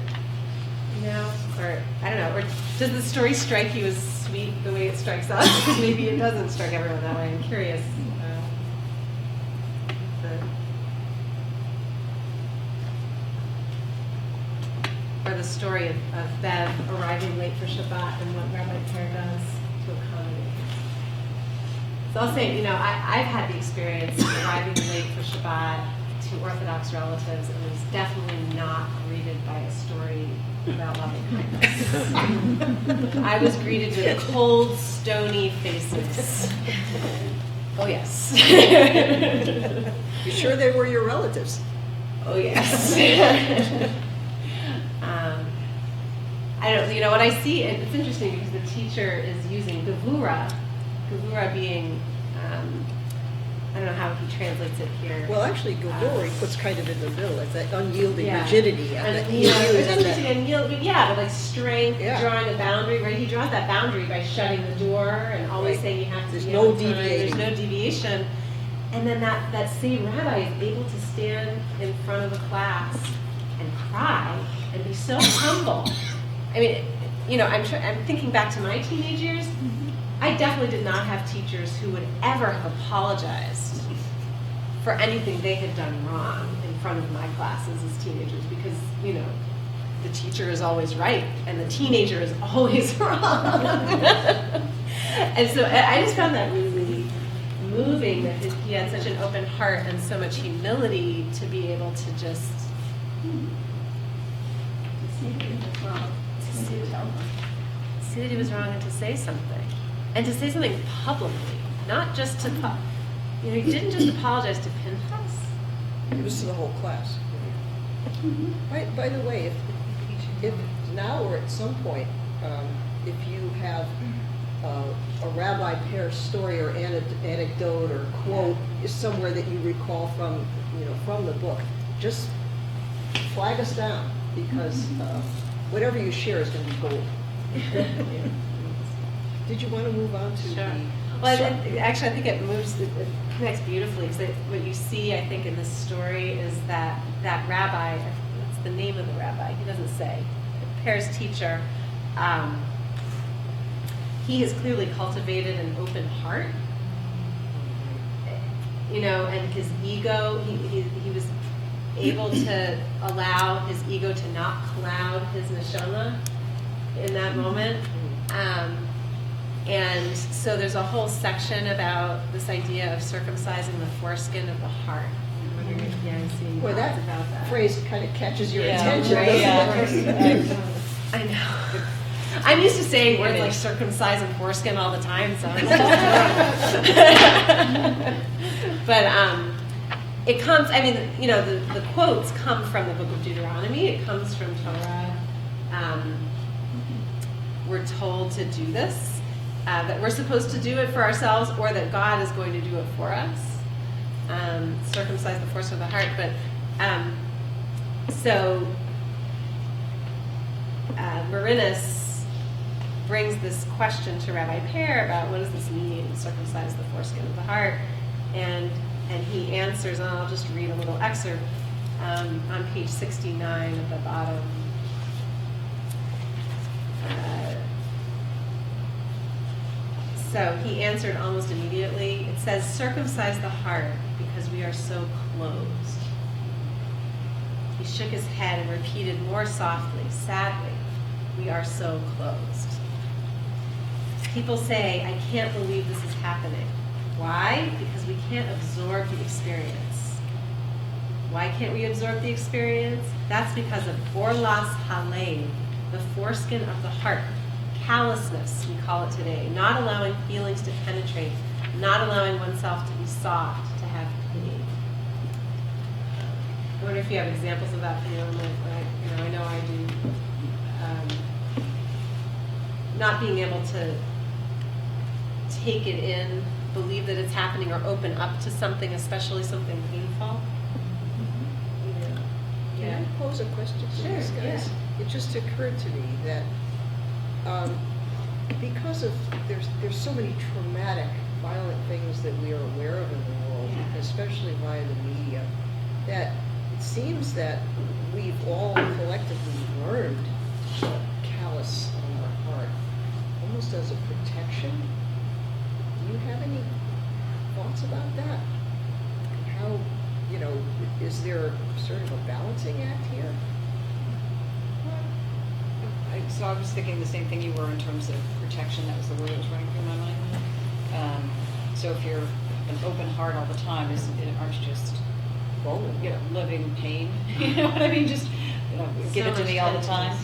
you know, or I don't know, or does the story strike you as sweet the way it strikes us? Because maybe it doesn't strike everyone that way. I'm curious. Or the story of Bev arriving late for Shabbat and what Rabbi Pear does to accommodate. So I'll say, you know, I've had the experience of arriving late for Shabbat to Orthodox relatives and was definitely not greeted by a story about loving kindness. I was greeted with cold, stony faces. Oh, yes. You sure they were your relatives? Oh, yes. I don't, you know, what I see, and it's interesting because the teacher is using gevura being, I don't know how he translates it here. Well, actually, Gavori puts kind of in the middle. It's that unyielding Yeah. rigidity. And And, that you know, he it used doesn't that- say unyield, but yeah, but like strength, Yeah. drawing a boundary, right? He draws that boundary by shutting the door and always Right. saying you have to There's be no on time. deviating. There's no deviation. And then that same rabbi is able to stand in front of a class and cry and be so humble. I mean, you know, I'm thinking back to my teenage years. I definitely did not have teachers who would ever have apologized for anything they had done wrong in front of my classes as teenagers, because, you know, the teacher is always right and the teenager is always wrong. And so I just found that really moving that he had such an open heart and so much humility to be able to just see that he was wrong and to say something. And to say something publicly, not just to, you know, he didn't just apologize to Pinchas. It was to the whole class. By the way, if now or at some point, if you have a Rabbi Pear story or anecdote or quote is somewhere that you recall from, you know, from the book, just flag us down, because whatever you share is going to be gold. Did you want to move on to Sure. the? Well, actually, I think it connects beautifully, because what you see, I think, in this story is that rabbi, what's the name of the rabbi? He doesn't say. Pear's teacher, he has clearly cultivated an open heart, you know, and his ego, he was able to allow his ego to not cloud his neshama in that moment. And so there's a whole section about this idea of circumcising the foreskin of the heart. I'm wondering if Jan's seeing Boy, thoughts that about that. phrase kind of catches your Yeah, attention, right, doesn't it? I know. I'm used to saying words like circumcise and foreskin all the time, so. But it comes, I mean, you know, the quotes come from the book of Deuteronomy. It comes from Torah. We're told to do this, that we're supposed to do it for ourselves, or that God is going to do it for us. Circumcise the foreskin of the heart. But so Marinus brings this question to Rabbi Pear about what does this mean, circumcise the foreskin of the heart, and he answers, and I'll just read a little excerpt on page 69 at the bottom. So he answered almost immediately. It says, circumcise the heart because we are so closed. He shook his head and repeated more softly, sadly, we are so closed. People say, I can't believe this is happening. Why? Because we can't absorb the experience. Why can't we absorb the experience? That's because of orlas halev, the foreskin of the heart. Callousness, we call it today, not allowing feelings to penetrate, not allowing oneself to be soft, to have pain. I wonder if you have examples of that, Pam, like, I know I do. Not being able to take it in, believe that it's happening, or open up to something, especially something painful. Can I pose a question to Sure, these guys? yeah. It just occurred to me that because of there's so many traumatic, violent things that we are aware of in the world, especially via the media, that it seems that we've all collectively learned to callous on our heart, almost as a protection. Do you have any thoughts about that? How, is there sort of a balancing act here? So I was thinking the same thing you were in terms of protection. That was the word that was running through my mind. So if you're an open heart all the time, aren't you just living in pain? You know what I mean? Just give it to me all the time.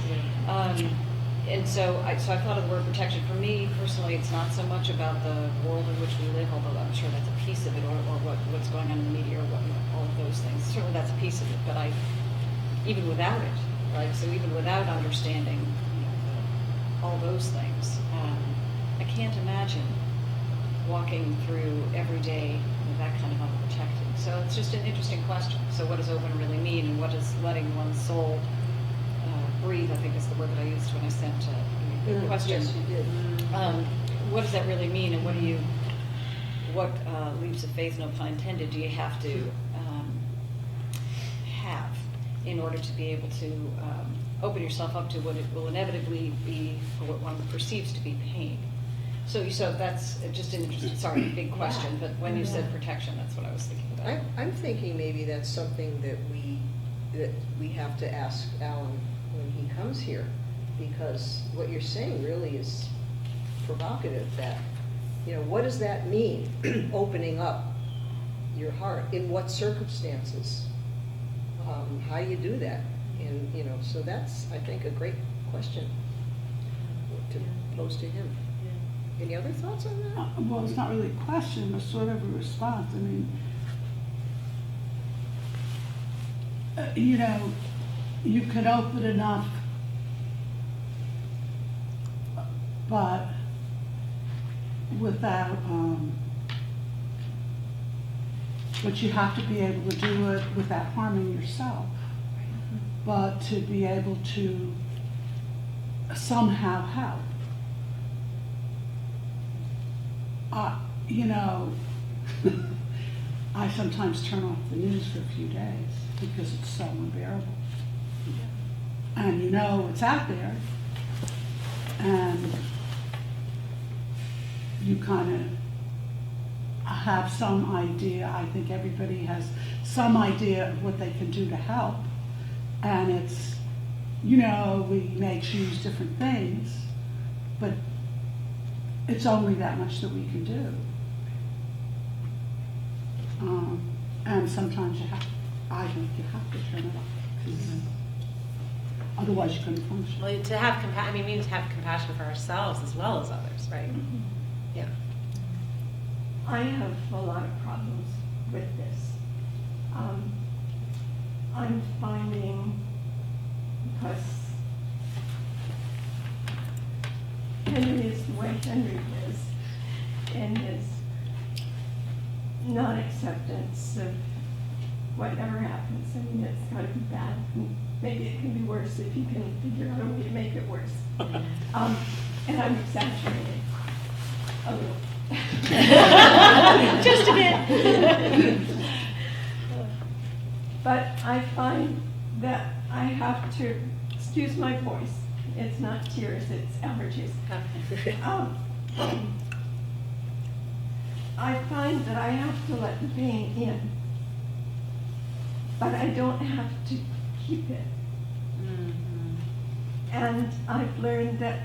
And so I thought of the word protection. For me personally, it's not so much about the world in which we live, although I'm sure that's a piece of it, or what's going on in the media, or all of those things. Certainly that's a piece of it. But even without it, right? So even without understanding all those things, I can't imagine walking through every day with that kind of unprotected. So it's just an interesting question. So what does open really mean, and what does letting one's soul breathe, I think is the word that I used when I sent the question. Yes, you did. What does that really mean, and what leaps of faith, no pun intended, do you have to have in order to be able to open yourself up to what it will inevitably be, or what one perceives to be pain? So that's just an interesting, big question, but when you said protection, that's what I was thinking about. I'm thinking maybe that's something that we have to ask Alan when he comes here, because what you're saying really is provocative. That, what does that mean? Opening up your heart, in what circumstances? How do you do that? And so that's, I think, a great question to pose to him. Any other thoughts on that? Well, it's not really a question, but sort of a response. I mean, you could open enough, but without, but you have to be able to do it without harming yourself. But to be able to somehow help. I sometimes turn off the news for a few days because it's so unbearable. And it's out there, and you kind of have some idea. I think everybody has some idea of what they can do to help. And it's, we may choose different things, but it's only that much that we can do. And sometimes I think you have to turn it off, 'cause otherwise you couldn't function. Well, to have we need to have compassion for ourselves as well as others, right? Yeah. I have a lot of problems with this. I'm finding, because Henry is the way Henry is, and his non-acceptance of whatever happens. I mean, it's got to be bad. Maybe it can be worse if you can figure out a way to make it worse. and I'm exaggerating a little. Just a bit. But I find that I have to, excuse my voice, it's not tears, it's allergies. Um, I find that I have to let the pain in, but I don't have to keep it. And I've learned that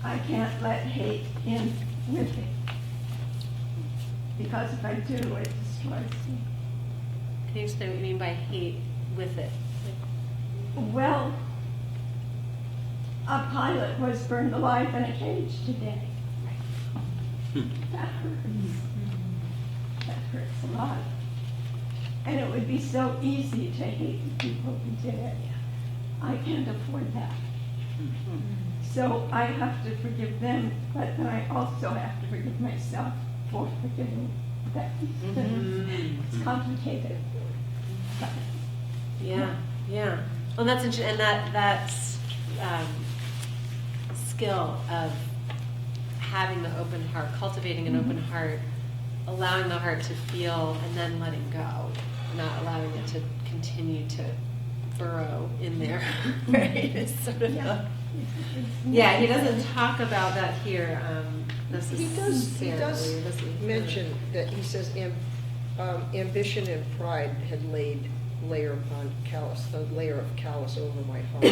I can't let hate in with it. Because if I do, it destroys me. Can you explain what you mean by hate with it? Well, a pilot was burned alive in a cage today. That hurts. That hurts a lot. And it would be so easy to hate the people who did it. I can't afford that. So I have to forgive them, but then I also have to forgive myself for forgiving them. It's complicated. But Yeah, yeah. Well, that's interesting, and that's skill of having the open heart, cultivating an open heart, allowing the heart to feel, and then letting go, not allowing it to continue to burrow in there. Right? It's sort of yeah. He doesn't talk about that here necessarily. He does does he? mention that he says ambition and pride had laid layer upon callus, a layer of callus over my heart.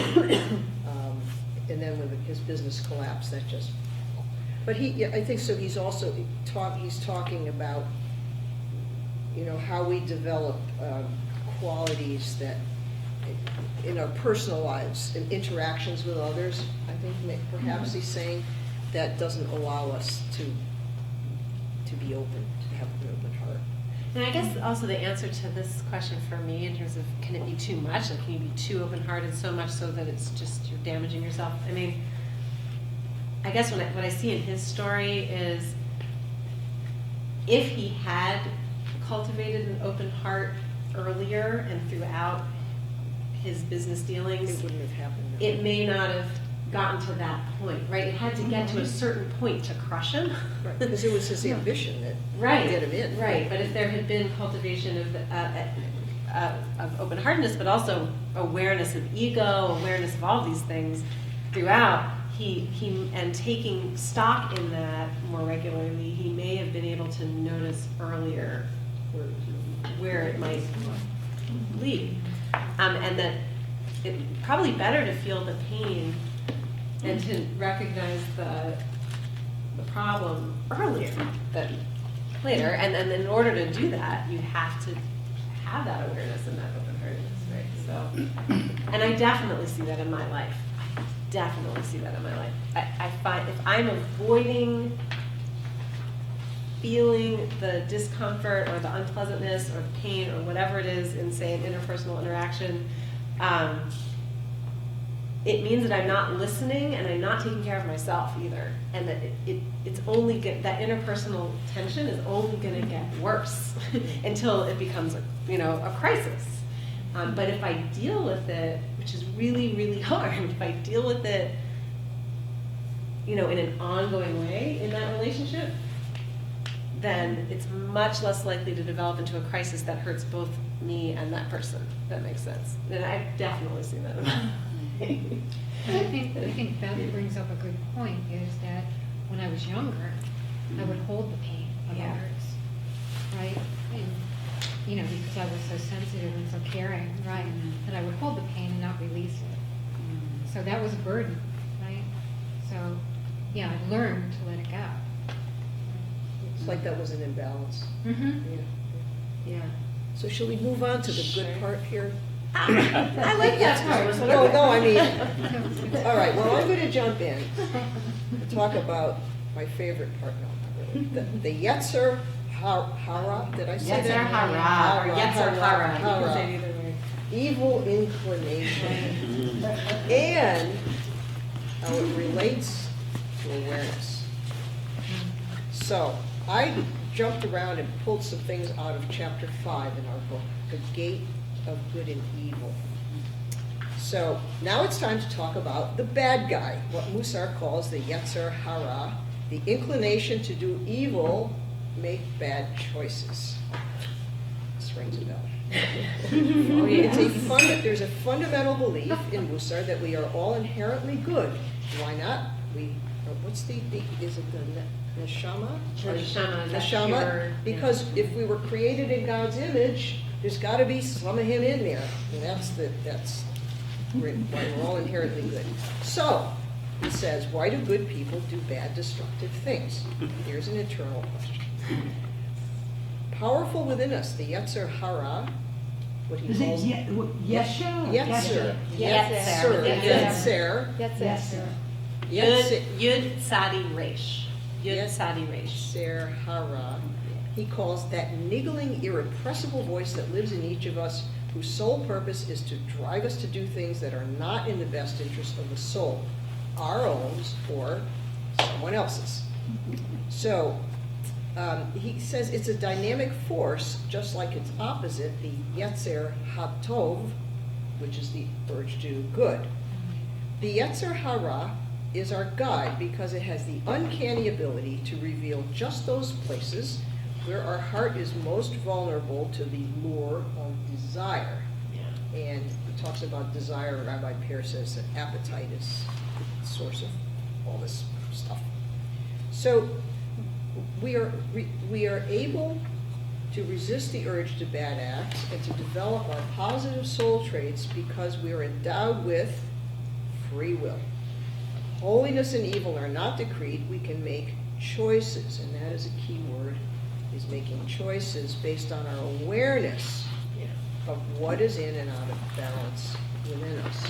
And then when his business collapsed, that just. But yeah, I think so. He's also he's talking about, how we develop qualities that in our personal lives and interactions with others. I think perhaps he's saying that doesn't allow us to be open, to have an open heart. And I guess also the answer to this question for me in terms of can it be too much? Like, can you be too open-hearted so much so that it's just you're damaging yourself? I mean, I guess what I see in his story is if he had cultivated an open heart earlier and throughout his business dealings, It wouldn't have happened. it may not have gotten to that point, right? It had to get to a certain point to crush him. Right, because it was his ambition that Right. get him in. Right, but if there had been cultivation of open-heartedness, but also awareness of ego, awareness of all these things throughout, and taking stock in that more regularly, he may have been able to notice earlier where it might lead. And that it's probably better to feel the pain and to recognize the problem earlier than later. And then in order to do that, you have to have that awareness and that open-heartedness, right? So, and I definitely see that in my life. I definitely see that in my life. I find if I'm avoiding feeling the discomfort or the unpleasantness or the pain or whatever it is in, say, an interpersonal interaction, it means that I'm not listening and I'm not taking care of myself either. And that it's only that interpersonal tension is only going to get worse until it becomes a crisis. But if I deal with it, which is really, really hard, if I deal with it, in an ongoing way in that relationship, then it's much less likely to develop into a crisis that hurts both me and that person. If that makes sense. And I've definitely seen that in my life. I think Beth brings up a good point, is that when I was younger, I would hold the pain of Yeah. others, right? And, because I was so sensitive and so caring, right? That I would hold the pain and not release it. So that was a burden, right? So, yeah, I've learned to let it go. It's like that was an imbalance. Mm-hmm. Yeah. Yeah. So shall we move on to the good Sure. part here? I like that part. No, I mean, all right, well, I'm going to jump in and talk about my favorite part, no, not really. The Yetzer Hara, did I say that? Yetzer hara, or Yetzer hara. You can say it either way. Evil inclination. And how it relates to awareness. So, I jumped around and pulled some things out of chapter 5 in our book, The Gate of Good and Evil. So now it's time to talk about the bad guy, what Musar calls the Yetzer Hara, the inclination to do evil, make bad choices. This rings a bell. There's a fundamental belief in Musar that we are all inherently good. Why not? Is it the neshama? Neshama, that Neshama, pure, because if we were created in God's image, there's got to be some of Him in there, and that's why we're all inherently good. So he says, why do good people do bad, destructive things? Here's an internal question. Powerful within us, the Yetzer Hara, what he Is it calls Yesher? Yetzer. Yetzer. Yetzer. Yetzer. Yud Sadi Resh. Yud Sadi Resh. Yetzer Hara. He calls that niggling, irrepressible voice that lives in each of us, whose sole purpose is to drive us to do things that are not in the best interest of the soul, our own or someone else's. So he says it's a dynamic force, just like its opposite, the Yetzer HaTov, which is the urge to do good. The Yetzer Hara is our guide because it has the uncanny ability to reveal just those places where our heart is most vulnerable to the lure of desire. And he talks about desire. Rabbi Peer says that appetite is the source of all this stuff. So we are able to resist the urge to bad acts and to develop our positive soul traits because we are endowed with free will. Holiness and evil are not decreed. We can make choices, and that is a key word, is making choices based on our awareness of what is in and out of balance within us.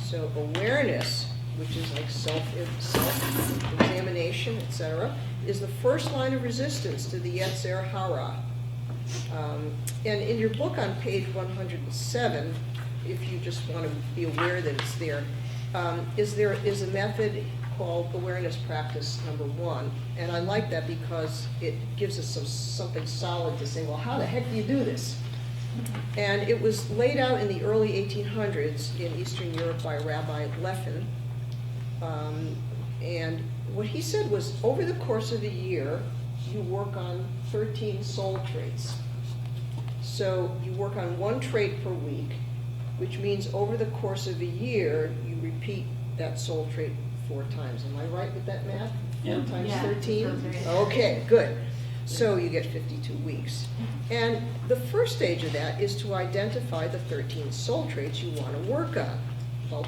So awareness, which is like self-examination, etc., is the first line of resistance to the Yetzer Hara. And in your book on page 107, if you just want to be aware that it's there is a method called awareness practice number 1. And I like that because it gives us something solid to say, well, how the heck do you do this? And it was laid out in the early 1800s in Eastern Europe by Rabbi Leffin. And what he said was, over the course of a year, you work on 13 soul traits. So you work on one trait per week, which means over the course of a year, you repeat that soul trait 4 times. Am I right with that math? 4 times 13? Okay, good. So you get 52 weeks. And the first stage of that is to identify the 13 soul traits you want to work on. Well,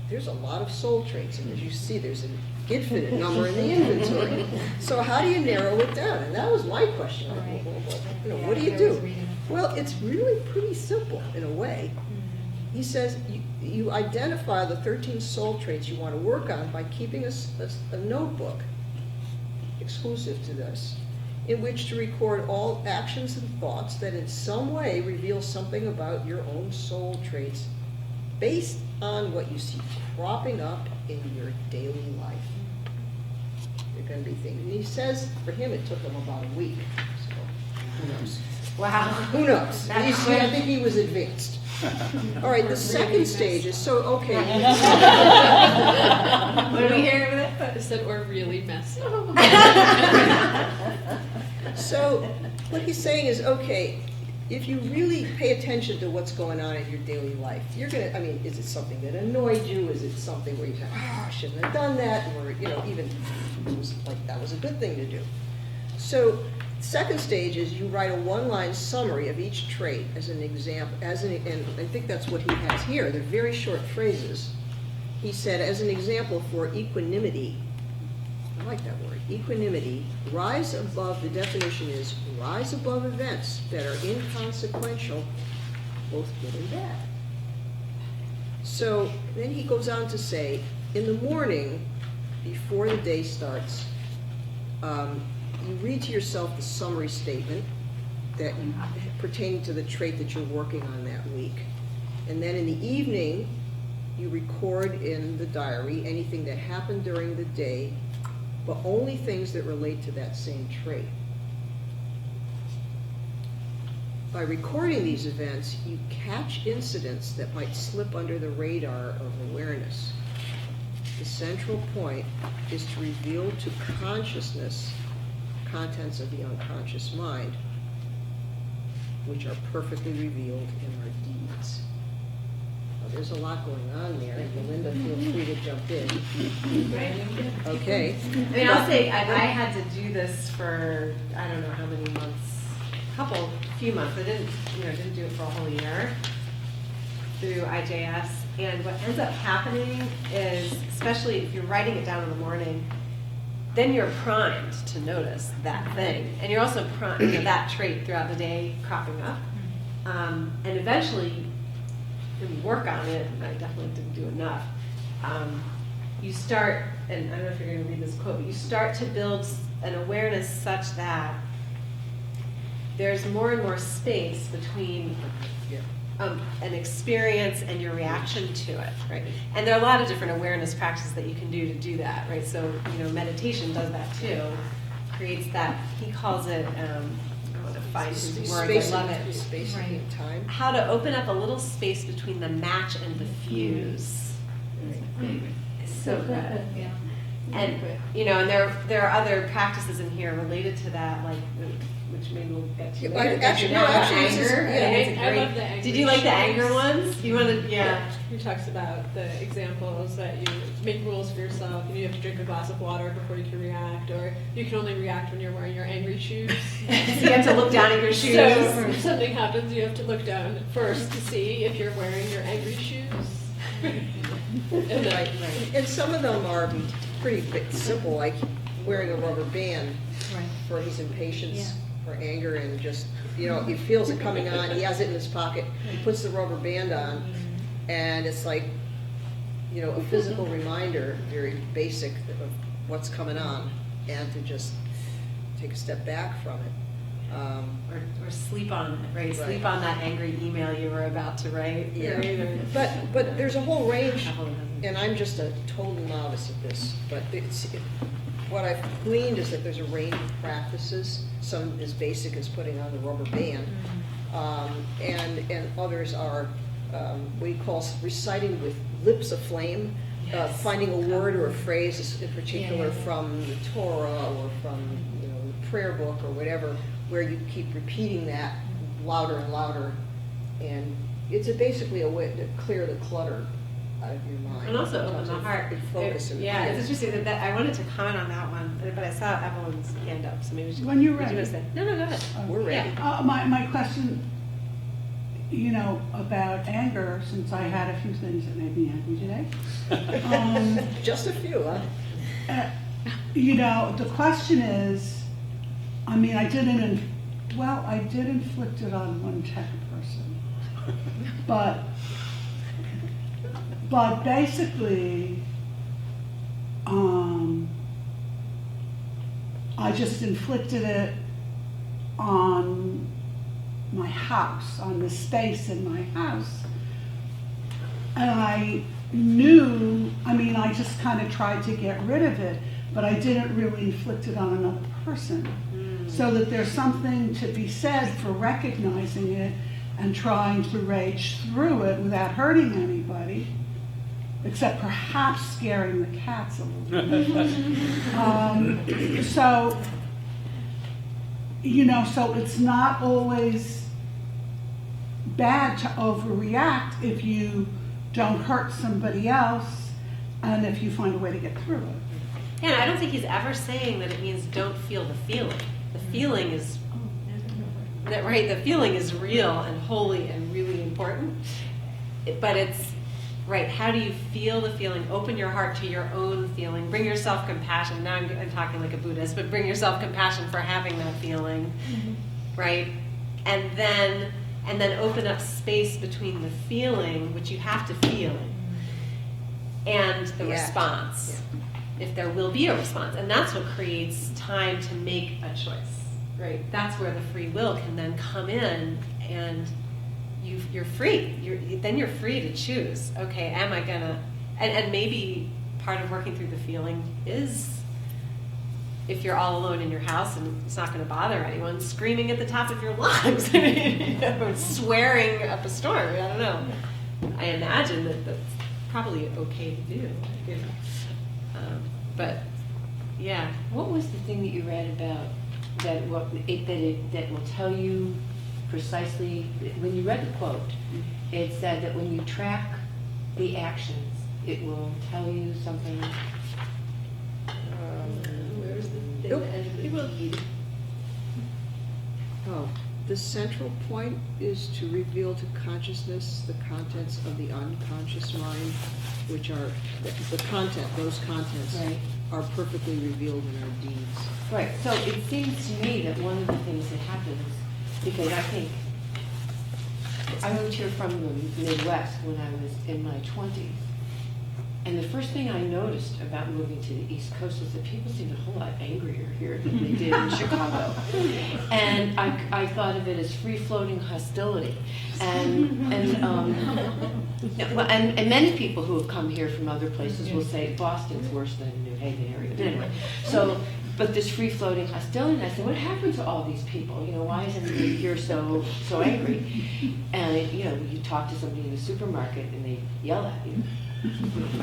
there's a lot of soul traits, and as you see, there's an infinite number in the inventory. So how do you narrow it down? And that was my question. Right. What do you do? Well, it's really pretty simple in a way. He says you identify the 13 soul traits you want to work on by keeping a notebook exclusive to this, in which to record all actions and thoughts that in some way reveal something about your own soul traits based on what you see cropping up in your daily life. There are going to be things. And he says for him it took him about a week. So who knows? Wow. Who knows? That's I quick. think he was advanced. All right, the second stage is, so, okay. What do we hear over that? I said, or really messed up. So what he's saying is, okay, if you really pay attention to what's going on in your daily life, you're going to, is it something that annoyed you? Is it something where you say, I shouldn't have done that? Or, even it was like that was a good thing to do. So second stage is you write a 1-line summary of each trait as an example, and I think that's what he has here. They're very short phrases. He said, as an example for equanimity, I like that word, equanimity, rise above, the definition is rise above events that are inconsequential, both good and bad. So then he goes on to say, in the morning, before the day starts, you read to yourself the summary statement that pertaining to the trait that you're working on that week. And then in the evening, you record in the diary anything that happened during the day, but only things that relate to that same trait. by recording these events, you catch incidents that might slip under the radar of awareness. The central point is to reveal to consciousness contents of the unconscious mind, which are perfectly revealed in our deeds. Now, there's a lot going on there. Melinda, feel free to jump in. Okay. I mean, I'll say I had to do this for I don't know how many months, few months. I didn't do it for a whole year through IJS. And what ends up happening is, especially if you're writing it down in the morning, then you're primed to notice that thing, and you're also primed, that trait throughout the day cropping up, and eventually, when you work on it, and I definitely didn't do enough. You start, and I don't know if you're going to read this quote, but you start to build an awareness such that there's more and more space between an experience and your reaction to it, right? And there are a lot of different awareness practices that you can do that, right? So, meditation does that too, creates that, he calls it, I want to find his words, I love it. Space and time. How to open up a little space between the match and the fuse. It's so good. Yeah. And, and there are other practices in here related to that, like, which maybe we'll get to Yeah, later. actually, Did you know about this is- anger? yeah. I think it's I great. love the anger Did you like the anger shows. ones? You wanted, yeah. He talks about the examples that you make rules for yourself, and you have to drink a glass of water before you can react, or you can only react when you're wearing your angry shoes. So you have to look down at your shoes. So if something happens, you have to look down first to see if you're wearing your angry shoes. And then, And some of them are pretty simple, like wearing a rubber band Right. for his impatience Yeah. or anger, and just, he feels it coming on, he has it in his pocket, he puts the rubber band on, and it's like, a physical reminder, very basic, of what's coming on, and to just take a step back from it. Or sleep on it, right? Right. Sleep on that angry email you were about to write. Yeah. Right? Or- But there's a whole range, Couple of them. and I'm just a total novice at this, but what I've gleaned is that there's a range of practices, some as basic as putting on the rubber band, and others are what you call reciting with lips aflame, Yes. finding a word or a phrase in particular Yeah. from the Torah or from the prayer book or whatever, where you keep repeating that louder and louder, and it's basically a way to clear the clutter out of your mind. And also in open terms the of heart. focus and Yeah, it's interesting that I wanted to comment on that one, but I saw Evelyn's hand up, so maybe she. When you're did you ready. want to say? No, go ahead. We're ready. My question, about anger, since I had a few things that made me angry today. Just a few, huh? The question is, I did inflict it on one tech person. But basically, I just inflicted it on my house, on the space in my house. And I knew, I just kind of tried to get rid of it, but I didn't really inflict it on another person. So that there's something to be said for recognizing it and trying to rage through it without hurting anybody, except perhaps scaring the cats a little bit. So it's not always bad to overreact if you don't hurt somebody else and if you find a way to get through it. Yeah, and I don't think he's ever saying that it means don't feel the feeling. The feeling is the feeling is real and holy and really important. But it's right. How do you feel the feeling? Open your heart to your own feeling. Bring yourself compassion. Now I'm talking like a Buddhist, but bring yourself compassion for having that feeling, right? And then open up space between the feeling, which you have to feel, and the Yeah. response, if there will be a response. And that's what creates time to make a choice, right? That's where the free will can then come in, and you're free. Then you're free to choose. Okay, am I gonna? And maybe part of working through the feeling is if you're all alone in your house and it's not going to bother anyone, screaming at the top of your lungs, I mean, you know, swearing up a storm. I don't know. I imagine that that's probably okay to do. You know. But yeah, What was the thing that you read about that that will tell you precisely, when you read the quote, it said that when you track the actions, it will tell you something. where's the thing Nope. that ended with E? Oh, the central point is to reveal to consciousness the contents of the unconscious mind, which are, the content, those contents Right. are perfectly revealed in our deeds. Right, so it seems to me that one of the things that happens, because I think, I moved here from the Midwest when I was in my 20s. And the first thing I noticed about moving to the East Coast was that people seemed a whole lot angrier here than they did in Chicago. And I thought of it as free-floating hostility. And many people who have come here from other places will say Boston's worse than the New Haven area. But anyway, but this free-floating hostility, and I said, what happened to all these people? You know, why is everybody here so angry? And you know, you talk to somebody in the supermarket and they yell at you.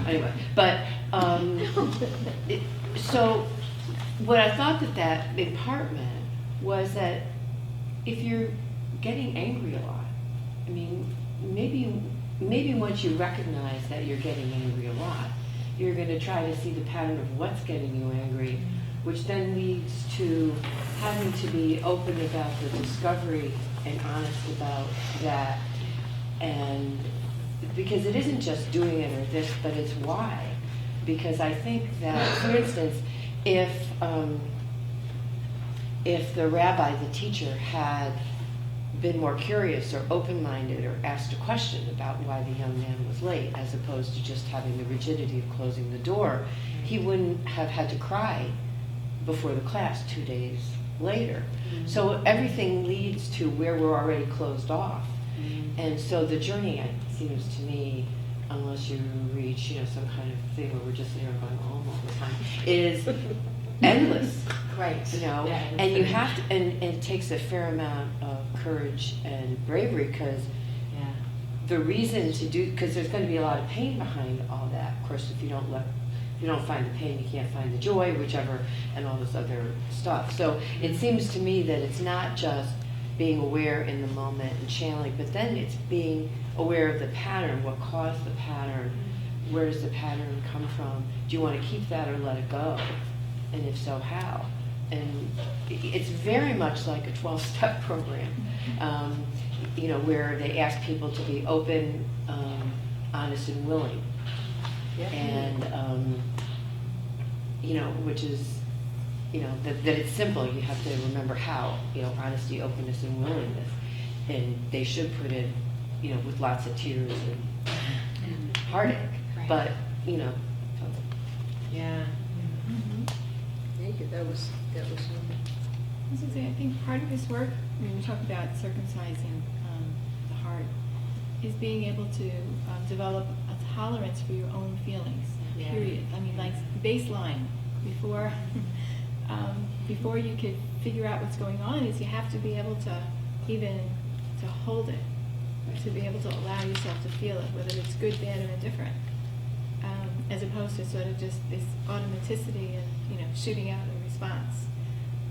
Anyway, but so what I thought that in part meant was that if you're getting angry a lot, I mean, maybe once you recognize that you're getting angry a lot, you're going to try to see the pattern of what's getting you angry, which then leads to having to be open about the discovery and honest about that. And because it isn't just doing it or this, but it's why. Because I think that, for instance, if the rabbi, the teacher, had been more curious or open-minded or asked a question about why the young man was late, as opposed to just having the rigidity of closing the door, he wouldn't have had to cry before the class 2 days later. So everything leads to where we're already closed off. And so the journey, it seems to me, unless you reach, you know, some kind of thing where we're just there going home all the time, is endless. Right. You know, Yeah, and you have to, and it takes a fair amount of courage and bravery, because the reason to do, because there's going to be a lot of pain behind all that. Of course, if you don't find the pain, you can't find the joy, whichever, and all this other stuff. So it seems to me that it's not just being aware in the moment and channeling, but then it's being aware of the pattern, what caused the pattern, where does the pattern come from, do you want to keep that or let it go, and if so, how? And it's very much like a 12-step program, you know, where they ask people to be open, honest, and willing. And, you know, which is, you know, that it's simple. You have to remember how, you know, honesty, openness, and willingness. And they should put in, you know, with lots of tears and heartache. Right. But, you know, Yeah. Thank you, that was I was gonna say, I think part of this work, when we talk about circumcising the heart, is being able to develop a tolerance for your own feelings, Yeah. period. I mean, like, baseline, before you could figure out what's going on, is you have to be able to to hold it, to be able to allow yourself to feel it, whether it's good, bad, or indifferent, as opposed to sort of just this automaticity and, you know, shooting out a response.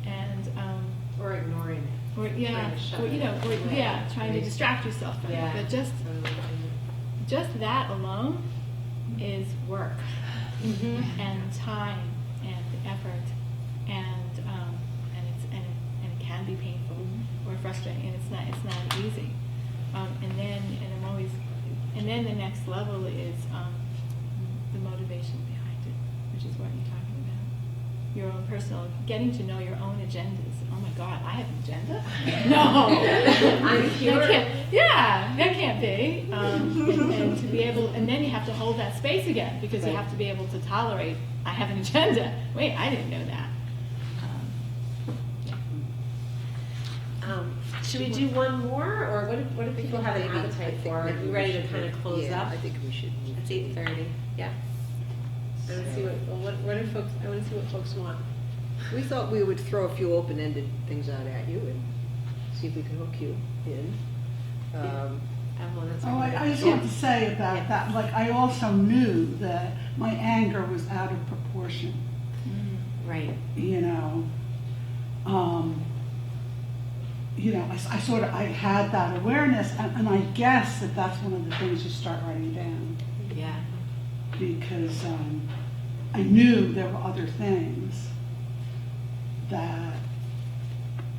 And, Or ignoring it. or, yeah, Trying to shut or, you it know, or, away. yeah, trying to distract yourself from Yeah. it. But just that alone is work and time and effort, and it can be painful or frustrating, and it's not easy. And then the next level is the motivation behind it, which is what you're talking about. Your own personal, getting to know your own agendas. Oh my God, I have an agenda? No. I'm pure. That can't be. And to be able, and then you have to hold that space again, because you have to be able to tolerate, I have an agenda. Wait, I didn't know that. Should we do one more, or what do people have an Maybe- appetite I think for? Are maybe we we ready to should- kind of close yeah, up? I think we should move. It's 8:30. Yeah. I want to see what folks. I want to see what folks want. We thought we would throw a few open-ended things out at you and see if we can hook you in. Oh, I just want to say about that, like, I also knew that my anger was out of proportion, Right. you know. I sort of, I had that awareness, and I guess that that's one of the things you start writing down. Yeah. Because I knew there were other things that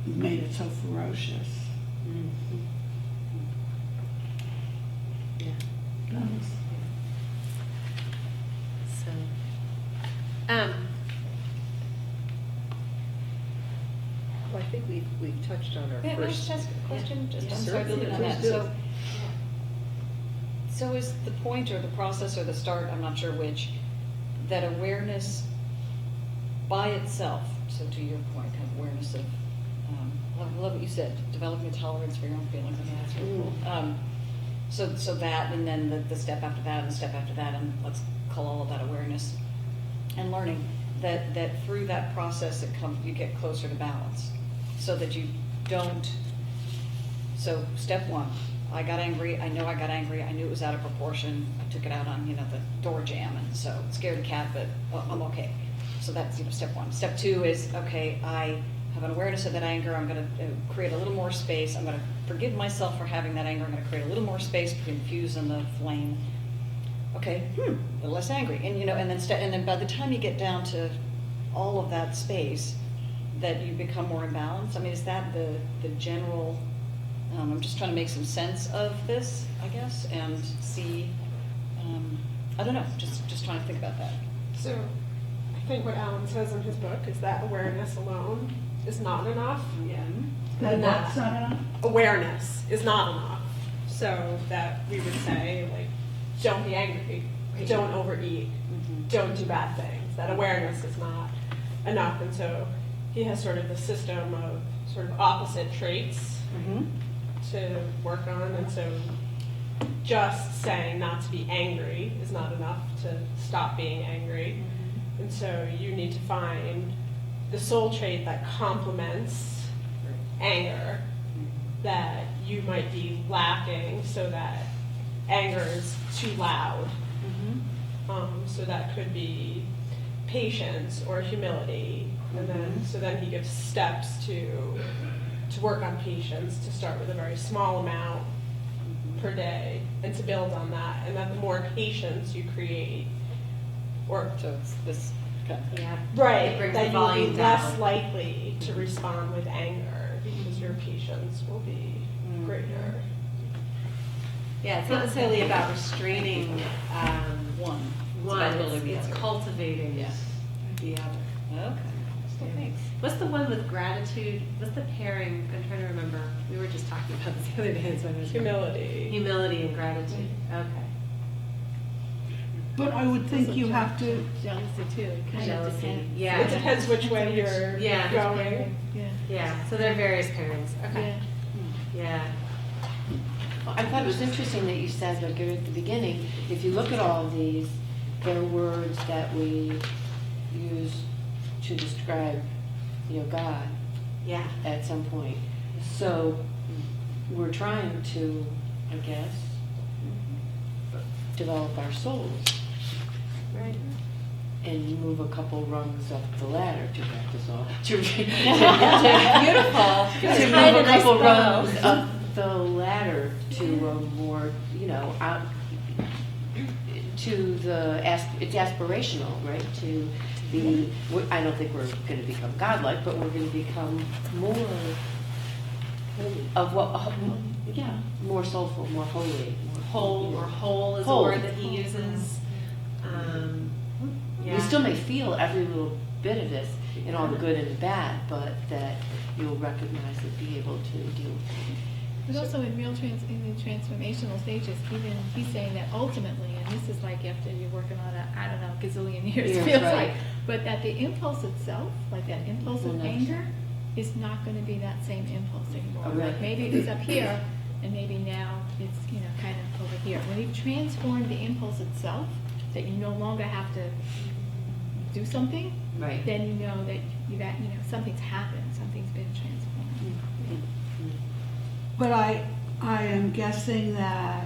made it so ferocious. Mhm. Yeah. That was- So, Well, I think we've touched on our Yeah, let's first. just ask a question, just, Yeah. I'm sorry, building on Please that, do. so is the point or the process or the start, I'm not sure which, that awareness by itself, so to your point, kind of awareness of, I love what you said, developing a tolerance for your own feelings, I think that's really cool. So that, and then the step after that, and the step after that, and let's call all of that awareness and learning, that through that process, you get closer to balance, so that you don't. So step one, I got angry, I know I got angry, I knew it was out of proportion, I took it out on, the door jamb, and so scared a cat, but I'm okay. So that's, step one. Step two is, okay, I have an awareness of that anger, I'm gonna create a little more space, I'm gonna forgive myself for having that anger, I'm gonna create a little more space between the fuse and the flame. Okay, a little less angry, and and then by the time you get down to all of that space, that you become more in balance. I mean, is that the general? I'm just trying to make some sense of this, I guess, and see. I don't know, just trying to think about that. So, I think what Alan says in his book is that awareness alone is not enough. Yeah. That's not enough? Awareness is not enough. So that we would say, like, don't be angry, don't overeat, don't do bad things. That awareness is not enough. And so he has sort of the system of sort of opposite traits to work on. And so just saying not to be angry is not enough to stop being angry. And so you need to find the soul trait that complements anger that you might be lacking, so that anger is too loud. So that could be patience or humility. And then he gives steps to work on patience, to start with a very small amount per day and to build on that. And then the more patience you create, or So it's this kind of. yeah. right, It brings that the you will volume be down. less likely to respond with anger because your patience will be greater. Yeah, it's not necessarily about restraining One. one, about building the it's other. cultivating Yeah. the other. Okay. Well, thanks. What's the one with gratitude? What's the pairing? I'm trying to remember. We were just talking about this the other day. So I was- Humility. Humility and gratitude. Okay. But I would think you have to, Jealousy too, it kind of Jealousy. depends. Yeah. It depends which way you're Yeah. going. Yeah, Yeah. So there are various pairings. Okay. yeah. Yeah. Well, I thought it was interesting that you said, like, at the beginning, if you look at all of these, they're words that we use to describe, God Yeah. at some point. So we're trying to, I guess, develop our souls Right. and move a couple rungs up the ladder to wrap this all. Beautiful. To Tied move a a couple nice bow. rungs up the ladder to a more, out, to it's aspirational, right? To be, I don't think we're gonna become godlike, but we're gonna become more of what, more soulful, more holy. Whole is Whole. a word that he uses. Yeah. You still may feel every little bit of this in all the good and the bad, but that you'll recognize it, be able to deal with it. But also in in the transformational stages, even he's saying that ultimately, and this is like after you're working on a, I don't know, gazillion years, Years, feels right. like, but that the impulse itself, like that impulse Will of never- anger, is not gonna be that same impulse anymore. Oh, really? Like maybe it was up here, and maybe now it's, kind of over here. When you've transformed the impulse itself, that you no longer have to do something, Right. then you know that something's happened, something's been transformed. But I am guessing that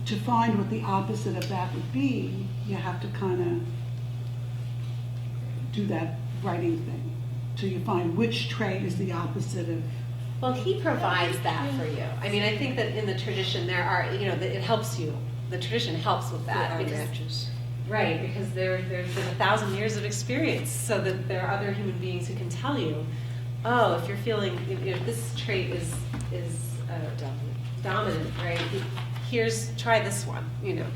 to find what the opposite of that would be, you have to kind of do that writing thing. Till you find which trait is the opposite of. Well, he provides that for you. I mean, I think that in the tradition there are, that it helps you. The tradition helps with that. There are because- matches. Right, because there's been 1,000 years of experience, so that there are other human beings who can tell you, oh, if you're feeling, if this trait is dominant, right? Try this one,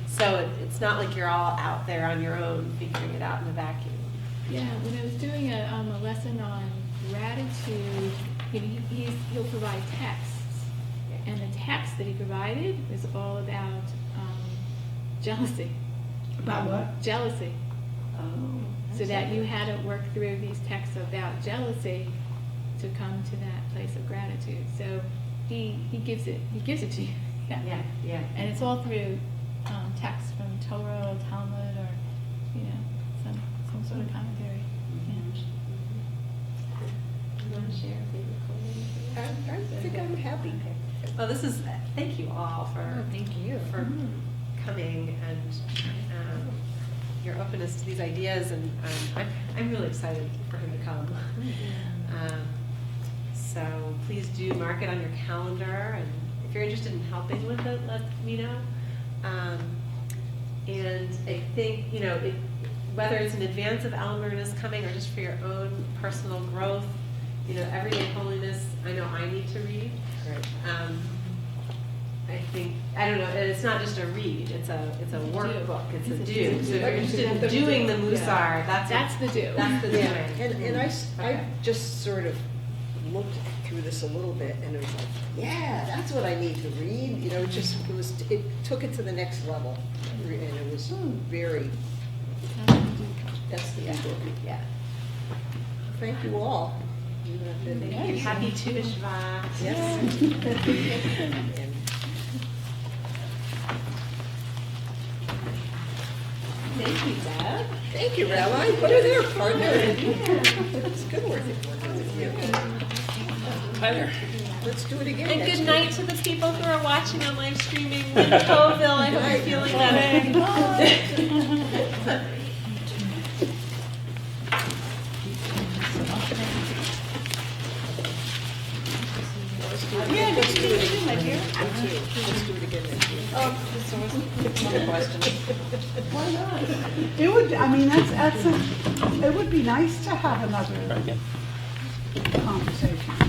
So it's not like you're all out there on your own figuring it out in a vacuum. Yeah, when I was doing a lesson on gratitude, he'll provide texts, and the text that he provided was all about jealousy. About what? Jealousy. Oh. So that you had to work through these texts about jealousy to come to that place of gratitude. So he gives it to you. Yeah. And it's all through texts from Torah or Talmud or some sort of commentary. You want to share a favorite quote? I think I'm happy. Well, thank you all for Thank you. for coming and your openness to these ideas, and I'm really excited for him to come. So please do mark it on your calendar, and if you're interested in helping with it, let me know. And I think, whether it's in advance of Alan Morena's coming or just for your own personal growth, Everyday Holiness, I know I need to read. Right. I think, I don't know, it's not just a read, it's a workbook, it's a do. So if you're interested in doing the Musar, that's the do. That's the Yeah, doing. and I Okay. just sort of looked through this a little bit, and it was like, yeah, that's what I need to read. It took it to the next level, and it was very. That's the book. Yeah. Thank you all. You have been. Thank you. Happy Tu B'Shvat. Yes. Thank you, Deb. Thank you, Rabbi. Put her there, partner. It's good working with you. Hi there. Let's do it again. And next good week. night to the people who are watching on live streaming in Coville. I hope you're feeling better. Yeah, let's do it again, my dear. Let's do it again next week. Another question. Why not? It would, it would be nice to have another conversation.